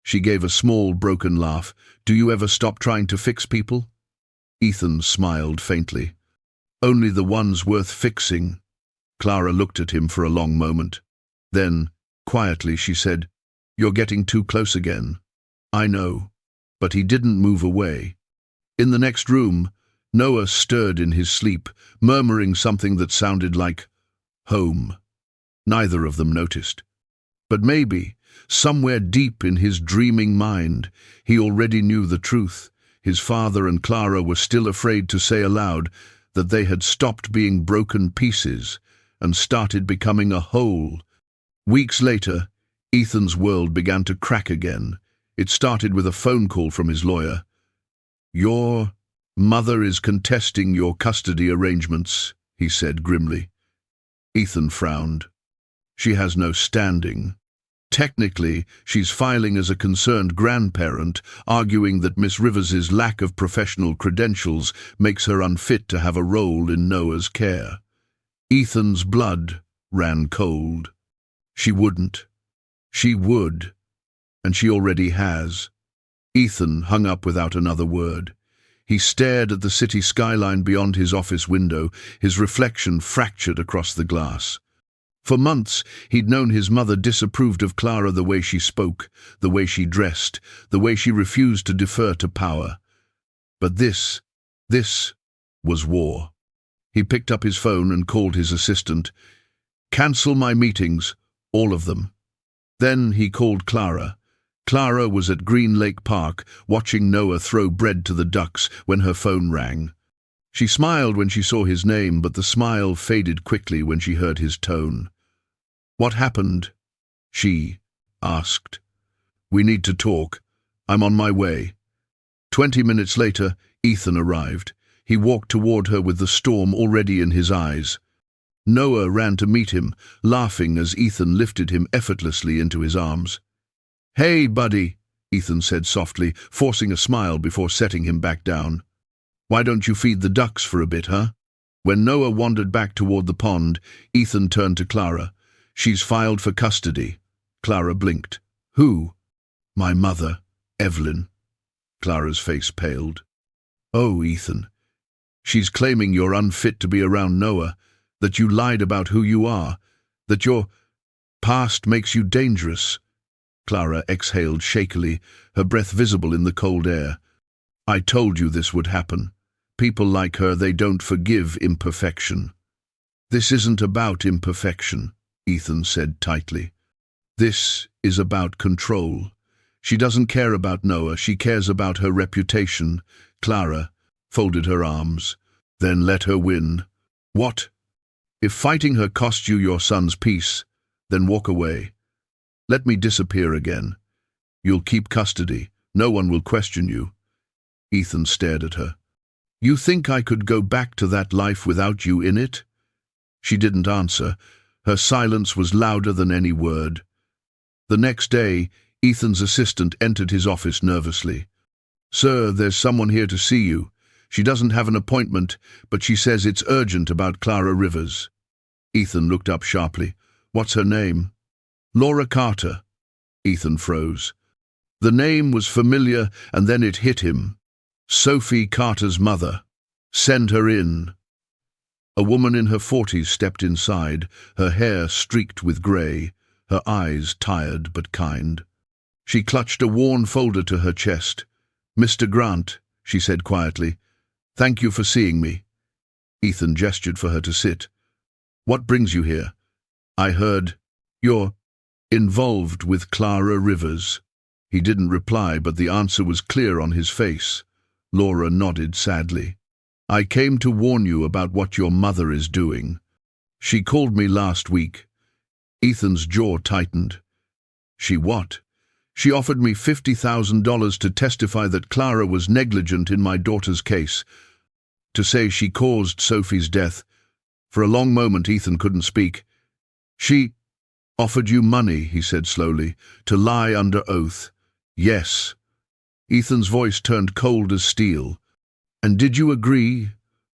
S1: She gave a small, broken laugh. "Do you ever stop trying to fix people?" Ethan smiled faintly. "Only the ones worth fixing." Clara looked at him for a long moment. Then, quietly, she said, "You're getting too close again." "I know." But he didn't move away. In the next room, Noah stirred in his sleep, murmuring something that sounded like home. Neither of them noticed. But maybe, somewhere deep in his dreaming mind, he already knew the truth. His father and Clara were still afraid to say aloud that they had stopped being broken pieces and started becoming a whole. Weeks later, Ethan's world began to crack again. It started with a phone call from his lawyer. "Your mother is contesting your custody arrangements," he said grimly. Ethan frowned. "She has no standing. Technically, she's filing as a concerned grandparent, arguing that Miss Rivers's lack of professional credentials makes her unfit to have a role in Noah's care." Ethan's blood ran cold. She wouldn't. She would. And she already has. Ethan hung up without another word. He stared at the city skyline beyond his office window, his reflection fractured across the glass. For months, he'd known his mother disapproved of Clara, the way she spoke, the way she dressed, the way she refused to defer to power. But this was war. He picked up his phone and called his assistant. "Cancel my meetings, all of them." Then he called Clara. Clara was at Green Lake Park, watching Noah throw bread to the ducks when her phone rang. She smiled when she saw his name, but the smile faded quickly when she heard his tone. "What happened?" she asked. "We need to talk. I'm on my way." 20 minutes later, Ethan arrived. He walked toward her with the storm already in his eyes. Noah ran to meet him, laughing as Ethan lifted him effortlessly into his arms. "Hey, buddy," Ethan said softly, forcing a smile before setting him back down. "Why don't you feed the ducks for a bit, huh?" When Noah wandered back toward the pond, Ethan turned to Clara. "She's filed for custody." Clara blinked. "Who?" "My mother, Evelyn." Clara's face paled. "Oh, Ethan. She's claiming you're unfit to be around Noah, that you lied about who you are, that your past makes you dangerous." Clara exhaled shakily, her breath visible in the cold air. "I told you this would happen. People like her, they don't forgive imperfection." "This isn't about imperfection," Ethan said tightly. "This is about control. She doesn't care about Noah, she cares about her reputation." Clara folded her arms. "Then let her win." "What? If fighting her costs you your son's peace, then walk away. Let me disappear again. You'll keep custody. No one will question you." Ethan stared at her. "You think I could go back to that life without you in it?" She didn't answer. Her silence was louder than any word. The next day, Ethan's assistant entered his office nervously. "Sir, there's someone here to see you. She doesn't have an appointment, but she says it's urgent about Clara Rivers." Ethan looked up sharply. "What's her name?" "Laura Carter." Ethan froze. The name was familiar, and then it hit him. Sophie Carter's mother. "Send her in." A woman in her 40s stepped inside, her hair streaked with grey, her eyes tired but kind. She clutched a worn folder to her chest. "Mr. Grant," she said quietly, "thank you for seeing me." Ethan gestured for her to sit. "What brings you here?" "I heard you're involved with Clara Rivers." He didn't reply, but the answer was clear on his face. Laura nodded sadly. "I came to warn you about what your mother is doing. She called me last week." Ethan's jaw tightened. "She what?" "She offered me $50,000 to testify that Clara was negligent in my daughter's case, to say she caused Sophie's death." For a long moment Ethan couldn't speak. "She offered you money," he said slowly, "to lie under oath." "Yes." Ethan's voice turned cold as steel. "And did you agree?"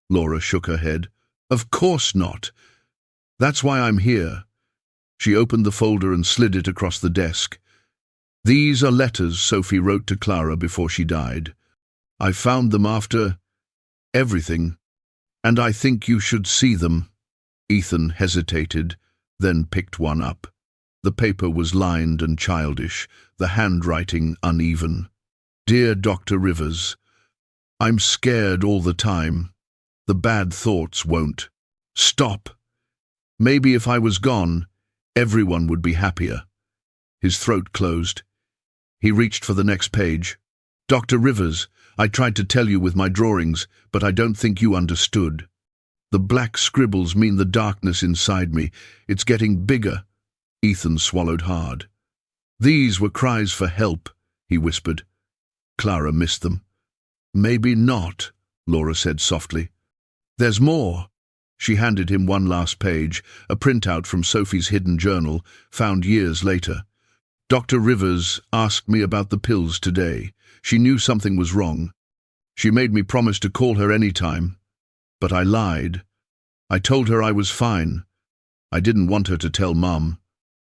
S1: Laura shook her head. Of course not. That's why I'm here. She opened the folder and slid it across the desk. These are letters Sophie wrote to Clara before she died. I found them after everything, and I think you should see them. Ethan hesitated, then picked one up. The paper was lined and childish, the handwriting uneven. Dear Dr. Rivers, I'm scared all the time. The bad thoughts won't stop. Maybe if I was gone, everyone would be happier. His throat closed. He reached for the next page. Dr. Rivers, I tried to tell you with my drawings, but I don't think you understood. The black scribbles mean the darkness inside me. It's getting bigger. Ethan swallowed hard. These were cries for help, he whispered. Clara missed them. Maybe not, Laura said softly. There's more. She handed him one last page, a printout from Sophie's hidden journal, found years later. Dr. Rivers asked me about the pills today. She knew something was wrong. She made me promise to call her any time. But I lied. I told her I was fine. I didn't want her to tell Mum.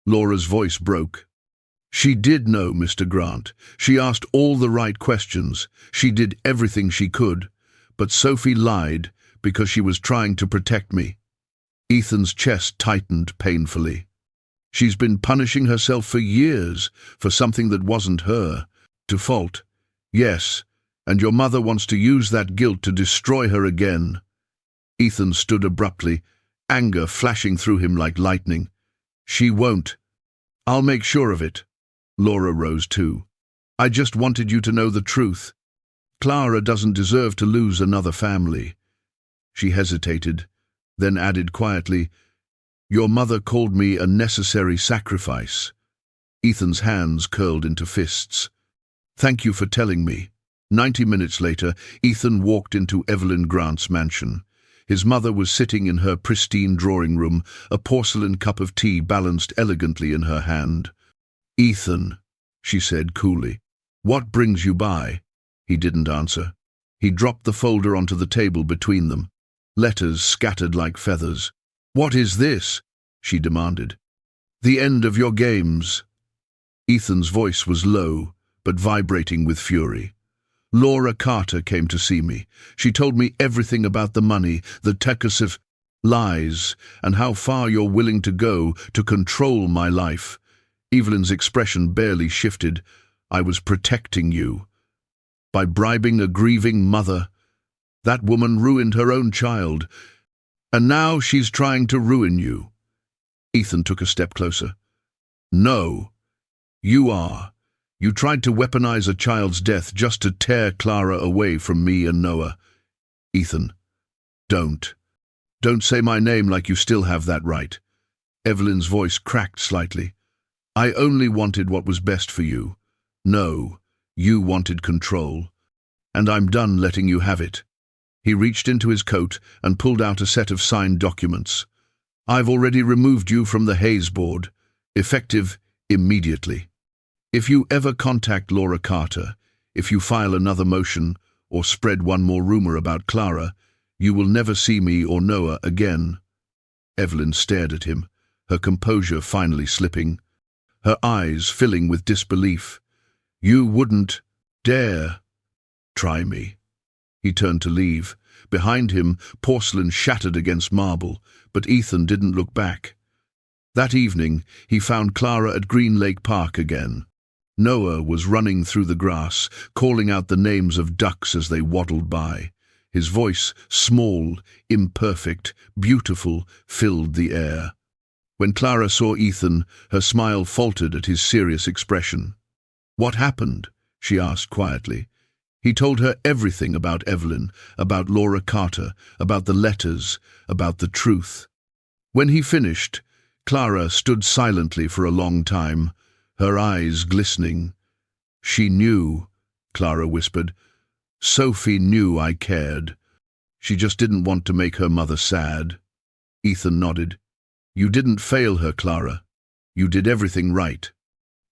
S1: Laura's voice broke. She did know, Mr. Grant. She asked all the right questions. She did everything she could. But Sophie lied because she was trying to protect me. Ethan's chest tightened painfully. She's been punishing herself for years for something that wasn't her. To fault. Yes, and your mother wants to use that guilt to destroy her again. Ethan stood abruptly, anger flashing through him like lightning. She won't. I'll make sure of it. Laura rose too. I just wanted you to know the truth. Clara doesn't deserve to lose another family. She hesitated, then added quietly, Your mother called me a necessary sacrifice. Ethan's hands curled into fists. Thank you for telling me. 90 minutes later, Ethan walked into Evelyn Grant's mansion. His mother was sitting in her pristine drawing room, a porcelain cup of tea balanced elegantly in her hand. Ethan, she said coolly, what brings you by? He didn't answer. He dropped the folder onto the table between them. Letters scattered like feathers. What is this? She demanded. The end of your games. Ethan's voice was low, but vibrating with fury. Laura Carter came to see me. She told me everything about the money, the Tekasif lies, and how far you're willing to go to control my life. Evelyn's expression barely shifted. I was protecting you. By bribing a grieving mother. That woman ruined her own child. And now she's trying to ruin you. Ethan took a step closer. No, you are. You tried to weaponize a child's death just to tear Clara away from me and Noah. Ethan, don't. Don't say my name like you still have that right. Evelyn's voice cracked slightly. I only wanted what was best for you. No, you wanted control. And I'm done letting you have it. He reached into his coat and pulled out a set of signed documents. I've already removed you from the Hayes board, effective immediately. If you ever contact Laura Carter, if you file another motion or spread one more rumor about Clara, you will never see me or Noah again. Evelyn stared at him, her composure finally slipping, her eyes filling with disbelief. You wouldn't dare try me. He turned to leave. Behind him, porcelain shattered against marble, but Ethan didn't look back. That evening, he found Clara at Green Lake Park again. Noah was running through the grass, calling out the names of ducks as they waddled by. His voice, small, imperfect, beautiful, filled the air. When Clara saw Ethan, her smile faltered at his serious expression. What happened? She asked quietly. He told her everything about Evelyn, about Laura Carter, about the letters, about the truth. When he finished, Clara stood silently for a long time, her eyes glistening. She knew, Clara whispered. Sophie knew I cared. She just didn't want to make her mother sad. Ethan nodded. You didn't fail her, Clara. You did everything right.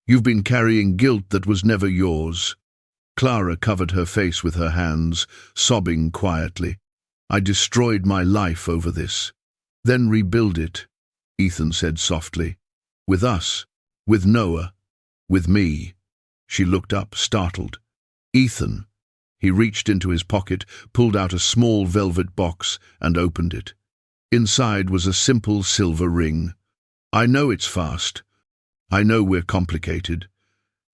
S1: You've been carrying guilt that was never yours. Clara covered her face with her hands, sobbing quietly. I destroyed my life over this. Then rebuild it, Ethan said softly. With us, with Noah, with me. She looked up, startled. Ethan. He reached into his pocket, pulled out a small velvet box, and opened it. Inside was a simple silver ring. I know it's fast. I know we're complicated.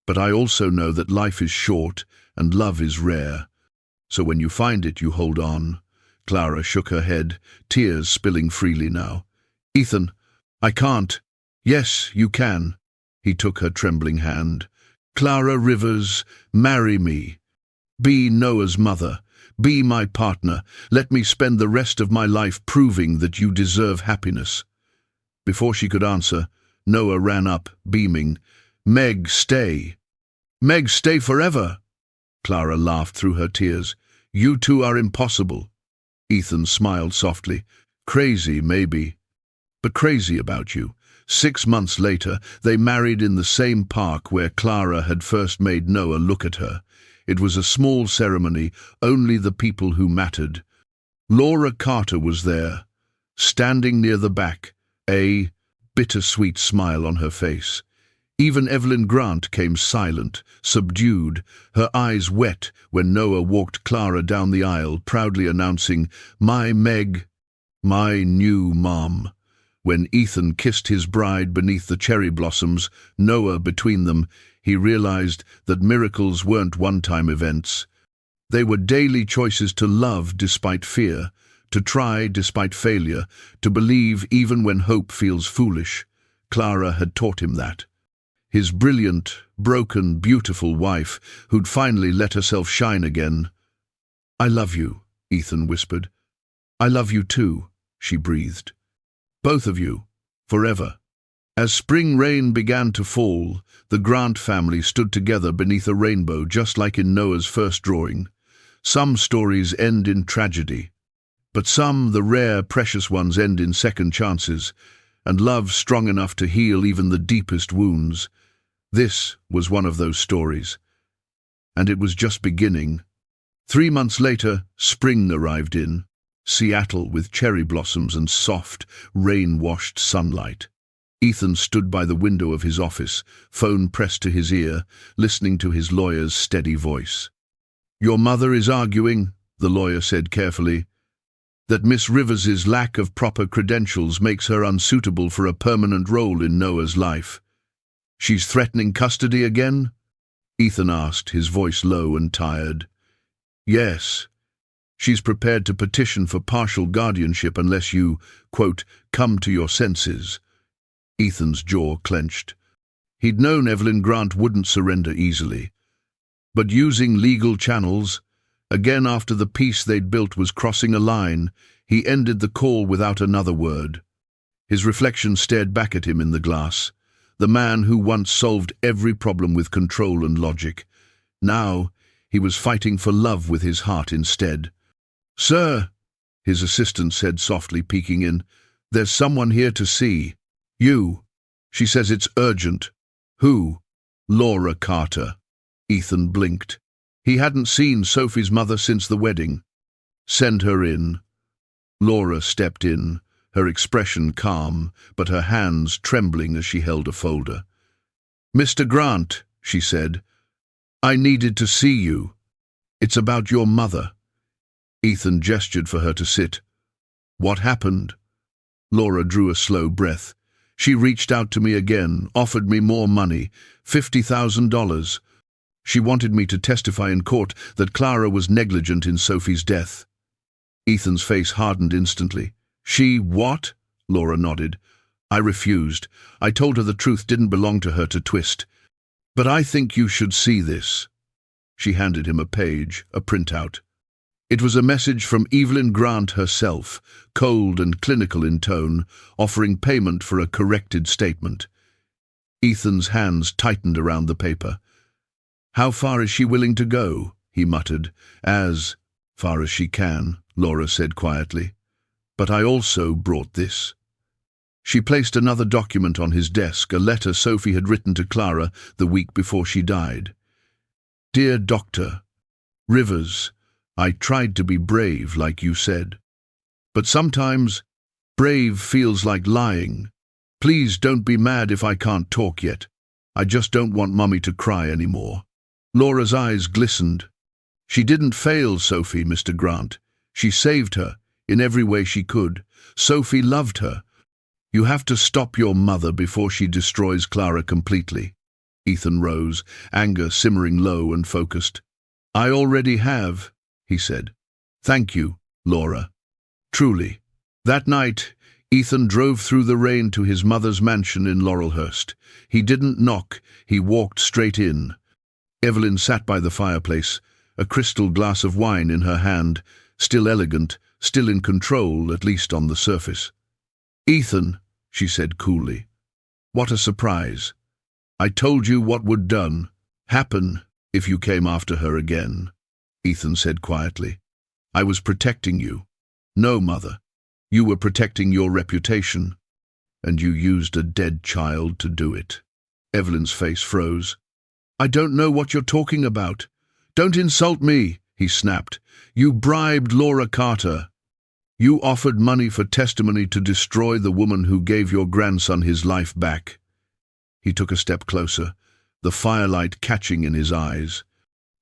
S1: But I also know that life is short and love is rare. So when you find it, you hold on. Clara shook her head, tears spilling freely now. Ethan, I can't. Yes, you can. He took her trembling hand. Clara Rivers, marry me. Be Noah's mother. Be my partner. Let me spend the rest of my life proving that you deserve happiness. Before she could answer, Noah ran up, beaming. Meg, stay. Meg, stay forever. Clara laughed through her tears. You two are impossible. Ethan smiled softly. Crazy, maybe. But crazy about you. 6 months later, they married in the same park where Clara had first made Noah look at her. It was a small ceremony, only the people who mattered. Laura Carter was there, standing near the back, a bittersweet smile on her face. Even Evelyn Grant came silent, subdued, her eyes wet when Noah walked Clara down the aisle, proudly announcing, My Meg, my new mom. When Ethan kissed his bride beneath the cherry blossoms, Noah between them, he realized that miracles weren't one-time events. They were daily choices to love despite fear, to try despite failure, to believe even when hope feels foolish. Clara had taught him that. His brilliant, broken, beautiful wife, who'd finally let herself shine again. I love you, Ethan whispered. I love you too, she breathed. Both of you, forever. As spring rain began to fall, the Grant family stood together beneath a rainbow, just like in Noah's first drawing. Some stories end in tragedy, but some, the rare, precious ones, end in second chances, and love strong enough to heal even the deepest wounds. This was one of those stories, and it was just beginning. 3 months later, spring arrived in Seattle with cherry blossoms and soft, rain-washed sunlight. Ethan stood by the window of his office, phone pressed to his ear, listening to his lawyer's steady voice. Your mother is arguing, the lawyer said carefully, that Miss Rivers's lack of proper credentials makes her unsuitable for a permanent role in Noah's life. She's threatening custody again? Ethan asked, his voice low and tired. Yes. She's prepared to petition for partial guardianship unless you, quote, come to your senses. Ethan's jaw clenched. He'd known Evelyn Grant wouldn't surrender easily. But using legal channels, again after the peace they'd built was crossing a line, he ended the call without another word. His reflection stared back at him in the glass. The man who once solved every problem with control and logic. Now, he was fighting for love with his heart instead. Sir, his assistant said softly, peeking in, there's someone here to see. You. She says it's urgent. Who? Laura Carter. Ethan blinked. He hadn't seen Sophie's mother since the wedding. Send her in. Laura stepped in, her expression calm, but her hands trembling as she held a folder. Mr. Grant, she said, I needed to see you. It's about your mother. Ethan gestured for her to sit. What happened? Laura drew a slow breath. She reached out to me again, offered me more money, $50,000. She wanted me to testify in court that Clara was negligent in Sophie's death. Ethan's face hardened instantly. She what? Laura nodded. I refused. I told her the truth didn't belong to her to twist. But I think you should see this. She handed him a page, a printout. It was a message from Evelyn Grant herself, cold and clinical in tone, offering payment for a corrected statement. Ethan's hands tightened around the paper. How far is she willing to go? He muttered. As far as she can, Laura said quietly. But I also brought this. She placed another document on his desk, a letter Sophie had written to Clara the week before she died. Dear Dr. Rivers, I tried to be brave, like you said. But sometimes, brave feels like lying. Please don't be mad if I can't talk yet. I just don't want Mummy to cry anymore. Laura's eyes glistened. She didn't fail Sophie, Mr. Grant. She saved her, in every way she could. Sophie loved her. You have to stop your mother before she destroys Clara completely. Ethan rose, anger simmering low and focused. I already have, he said. Thank you, Laura. Truly. That night, Ethan drove through the rain to his mother's mansion in Laurelhurst. He didn't knock, he walked straight in. Evelyn sat by the fireplace, a crystal glass of wine in her hand, still elegant, still in control, at least on the surface. Ethan, she said coolly. What a surprise. I told you what would happen if you came after her again, Ethan said quietly. I was protecting you. No, Mother. You were protecting your reputation, and you used a dead child to do it. Evelyn's face froze. I don't know what you're talking about. Don't insult me, he snapped. You bribed Laura Carter. You offered money for testimony to destroy the woman who gave your grandson his life back. He took a step closer, the firelight catching in his eyes.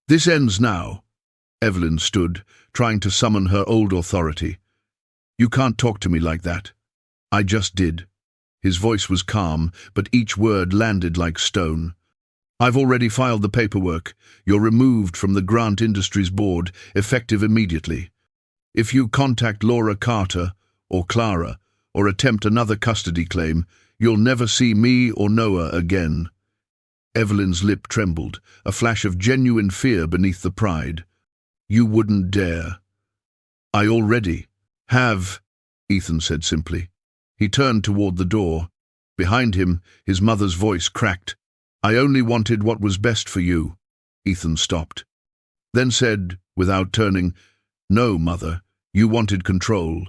S1: This ends now. Evelyn stood, trying to summon her old authority. You can't talk to me like that. I just did. His voice was calm, but each word landed like stone. I've already filed the paperwork. You're removed from the Grant Industries Board, effective immediately. If you contact Laura Carter, or Clara, or attempt another custody claim, you'll never see me or Noah again. Evelyn's lip trembled, a flash of genuine fear beneath the pride. You wouldn't dare. I already have, Ethan said simply. He turned toward the door. Behind him, his mother's voice cracked. I only wanted what was best for you. Ethan stopped. Then said, without turning, No, Mother, you wanted control,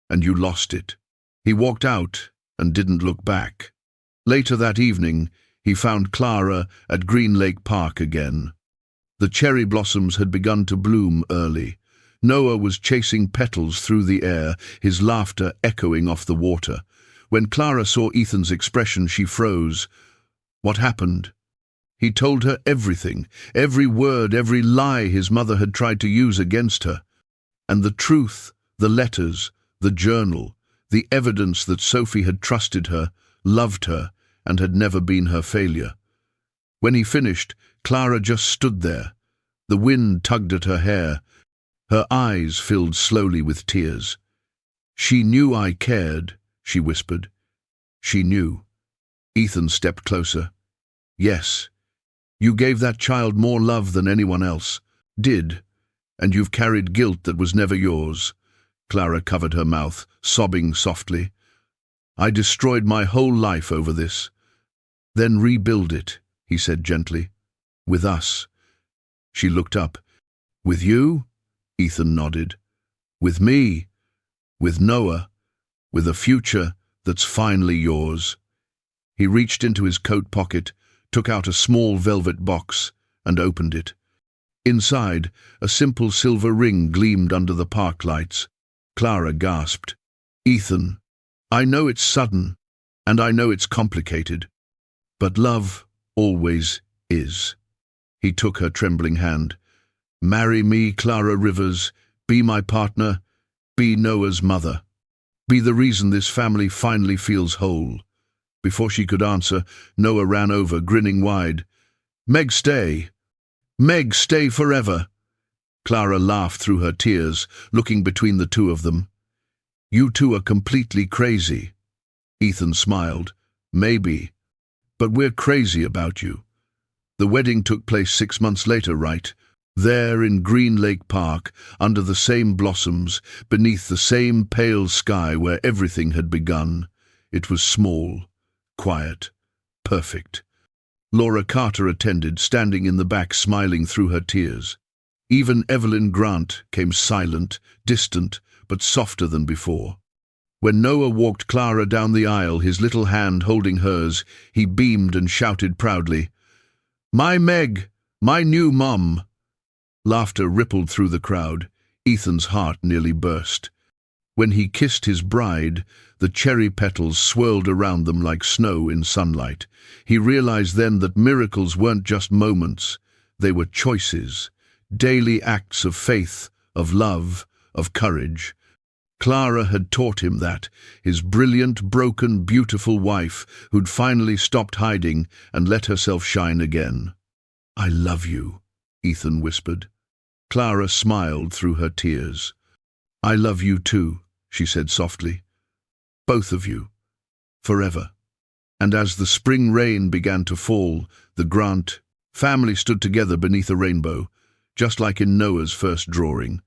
S1: and you lost it. He walked out and didn't look back. Later that evening, he found Clara at Green Lake Park again. The cherry blossoms had begun to bloom early. Noah was chasing petals through the air, his laughter echoing off the water. When Clara saw Ethan's expression, she froze. What happened? He told her everything, every word, every lie his mother had tried to use against her. And the truth, the letters, the journal, the evidence that Sophie had trusted her, loved her, and had never been her failure. When he finished, Clara just stood there. The wind tugged at her hair. Her eyes filled slowly with tears. She knew I cared, she whispered. She knew. Ethan stepped closer. Yes, you gave that child more love than anyone else. Did. And you've carried guilt that was never yours. Clara covered her mouth, sobbing softly. I destroyed my whole life over this. Then rebuild it, he said gently. With us. She looked up. With you? Ethan nodded. With me. With Noah. With a future that's finally yours. He reached into his coat pocket, took out a small velvet box, and opened it. Inside, a simple silver ring gleamed under the park lights. Clara gasped. Ethan, I know it's sudden, and I know it's complicated, but love always is. He took her trembling hand. Marry me, Clara Rivers. Be my partner. Be Noah's mother. Be the reason this family finally feels whole. Before she could answer, Noah ran over, grinning wide. Meg, stay. Meg, stay forever. Clara laughed through her tears, looking between the two of them. You two are completely crazy. Ethan smiled. Maybe. But we're crazy about you. The wedding took place 6 months later, right? There in Green Lake Park, under the same blossoms, beneath the same pale sky where everything had begun. It was small, quiet, perfect. Laura Carter attended, standing in the back, smiling through her tears. Even Evelyn Grant came silent, distant, but softer than before. When Noah walked Clara down the aisle, his little hand holding hers, he beamed and shouted proudly, My Meg, my new mum. Laughter rippled through the crowd. Ethan's heart nearly burst. When he kissed his bride, the cherry petals swirled around them like snow in sunlight. He realized then that miracles weren't just moments, they were choices, daily acts of faith, of love, of courage. Clara had taught him that, his brilliant, broken, beautiful wife, who'd finally stopped hiding and let herself shine again. "I love you," Ethan whispered. Clara smiled through her tears. "I love you too," she said softly. "Both of you. Forever." And as the spring rain began to fall, the Grant family stood together beneath a rainbow, just like in Noah's first drawing.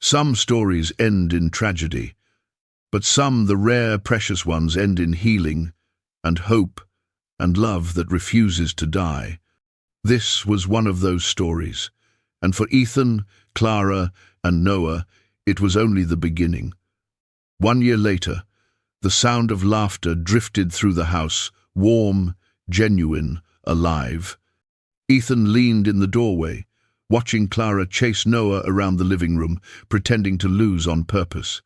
S1: Some stories end in tragedy, but some, the rare, precious ones, end in healing and hope and love that refuses to die. This was one of those stories, and for Ethan, Clara, and Noah, it was only the beginning. 1 year later, the sound of laughter drifted through the house, warm, genuine, alive. Ethan leaned in the doorway, watching Clara chase Noah around the living room, pretending to lose on purpose.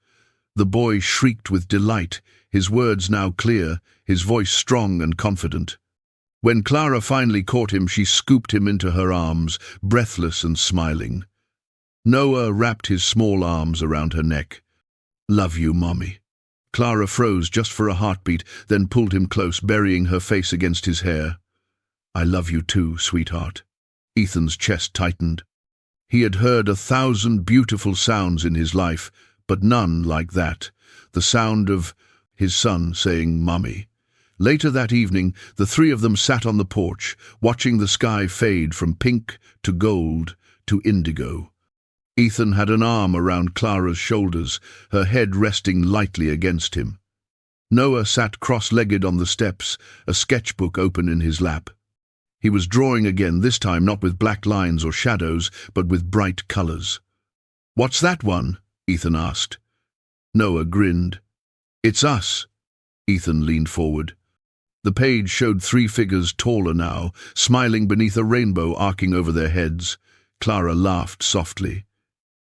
S1: The boy shrieked with delight, his words now clear, his voice strong and confident. When Clara finally caught him, she scooped him into her arms, breathless and smiling. Noah wrapped his small arms around her neck. "Love you, Mommy." Clara froze just for a heartbeat, then pulled him close, burying her face against his hair. "I love you too, sweetheart." Ethan's chest tightened. He had heard 1,000 beautiful sounds in his life, but none like that, the sound of his son saying, "Mommy." Later that evening, the three of them sat on the porch, watching the sky fade from pink to gold to indigo. Ethan had an arm around Clara's shoulders, her head resting lightly against him. Noah sat cross-legged on the steps, a sketchbook open in his lap. He was drawing again, this time not with black lines or shadows, but with bright colors. "What's that one?" Ethan asked. Noah grinned. "It's us." Ethan leaned forward. The page showed 3 figures taller now, smiling beneath a rainbow arcing over their heads. Clara laughed softly.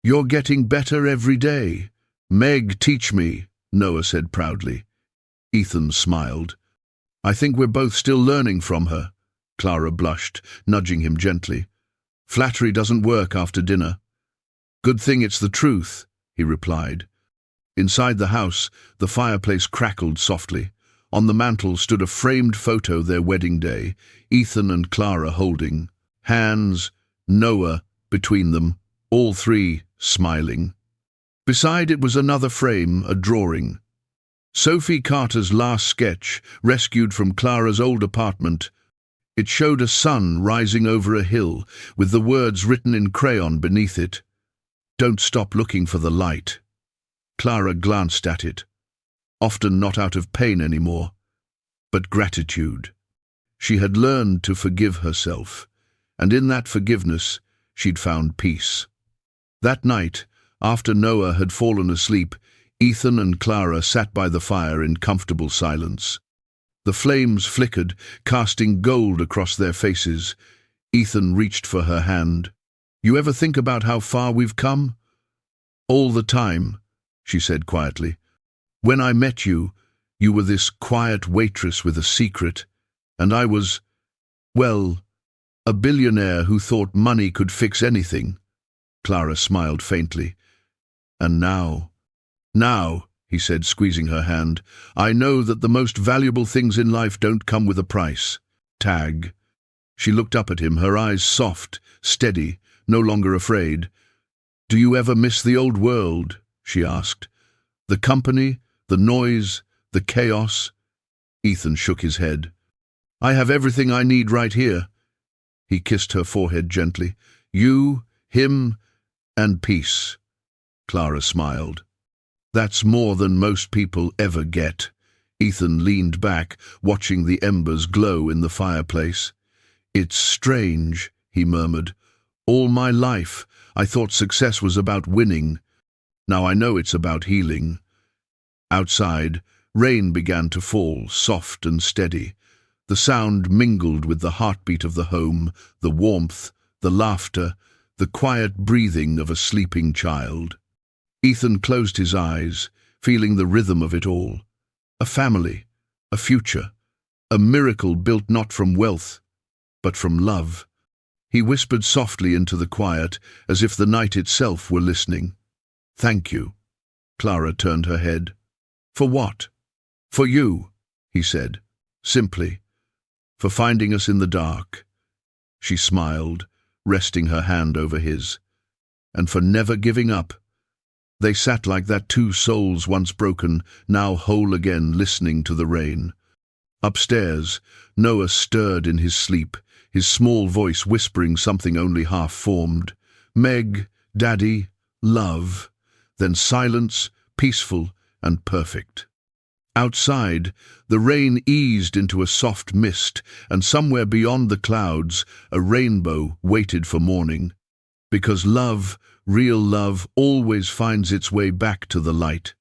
S1: "You're getting better every day. Meg, teach me," Noah said proudly. Ethan smiled. "I think we're both still learning from her." Clara blushed, nudging him gently. "Flattery doesn't work after dinner." "Good thing it's the truth," he replied. Inside the house, the fireplace crackled softly. On the mantel stood a framed photo their wedding day, Ethan and Clara holding hands, Noah between them, all three smiling. Beside it was another frame, a drawing. Sophie Carter's last sketch, rescued from Clara's old apartment. It showed a sun rising over a hill, with the words written in crayon beneath it. "Don't stop looking for the light." Clara glanced at it, often not out of pain anymore, but gratitude. She had learned to forgive herself, and in that forgiveness she'd found peace. That night, after Noah had fallen asleep, Ethan and Clara sat by the fire in comfortable silence. The flames flickered, casting gold across their faces. Ethan reached for her hand. "You ever think about how far we've come?" "All the time," she said quietly. "When I met you, you were this quiet waitress with a secret, and I was, well, a billionaire who thought money could fix anything." Clara smiled faintly. "And now, he said, squeezing her hand, "I know that the most valuable things in life don't come with a price tag." She looked up at him, her eyes soft, steady, no longer afraid. "Do you ever miss the old world?" she asked. "The company, the noise, the chaos?" Ethan shook his head. "I have everything I need right here." He kissed her forehead gently. "You, him, and peace." Clara smiled. "That's more than most people ever get." Ethan leaned back, watching the embers glow in the fireplace. "It's strange," he murmured. "All my life, I thought success was about winning. Now I know it's about healing." Outside, rain began to fall, soft and steady. The sound mingled with the heartbeat of the home, the warmth, the laughter, the quiet breathing of a sleeping child. Ethan closed his eyes, feeling the rhythm of it all. A family, a future, a miracle built not from wealth, but from love. He whispered softly into the quiet, as if the night itself were listening. "Thank you." Clara turned her head. "For what?" "For you," he said, simply. "For finding us in the dark." She smiled, resting her hand over his. "And for never giving up." They sat like that, two souls once broken, now whole again, listening to the rain. Upstairs, Noah stirred in his sleep, his small voice whispering something only half-formed. "Meg, Daddy, love." Then silence, peaceful and perfect. Outside, the rain eased into a soft mist, and somewhere beyond the clouds, a rainbow waited for morning. Because love, real love, always finds its way back to the light.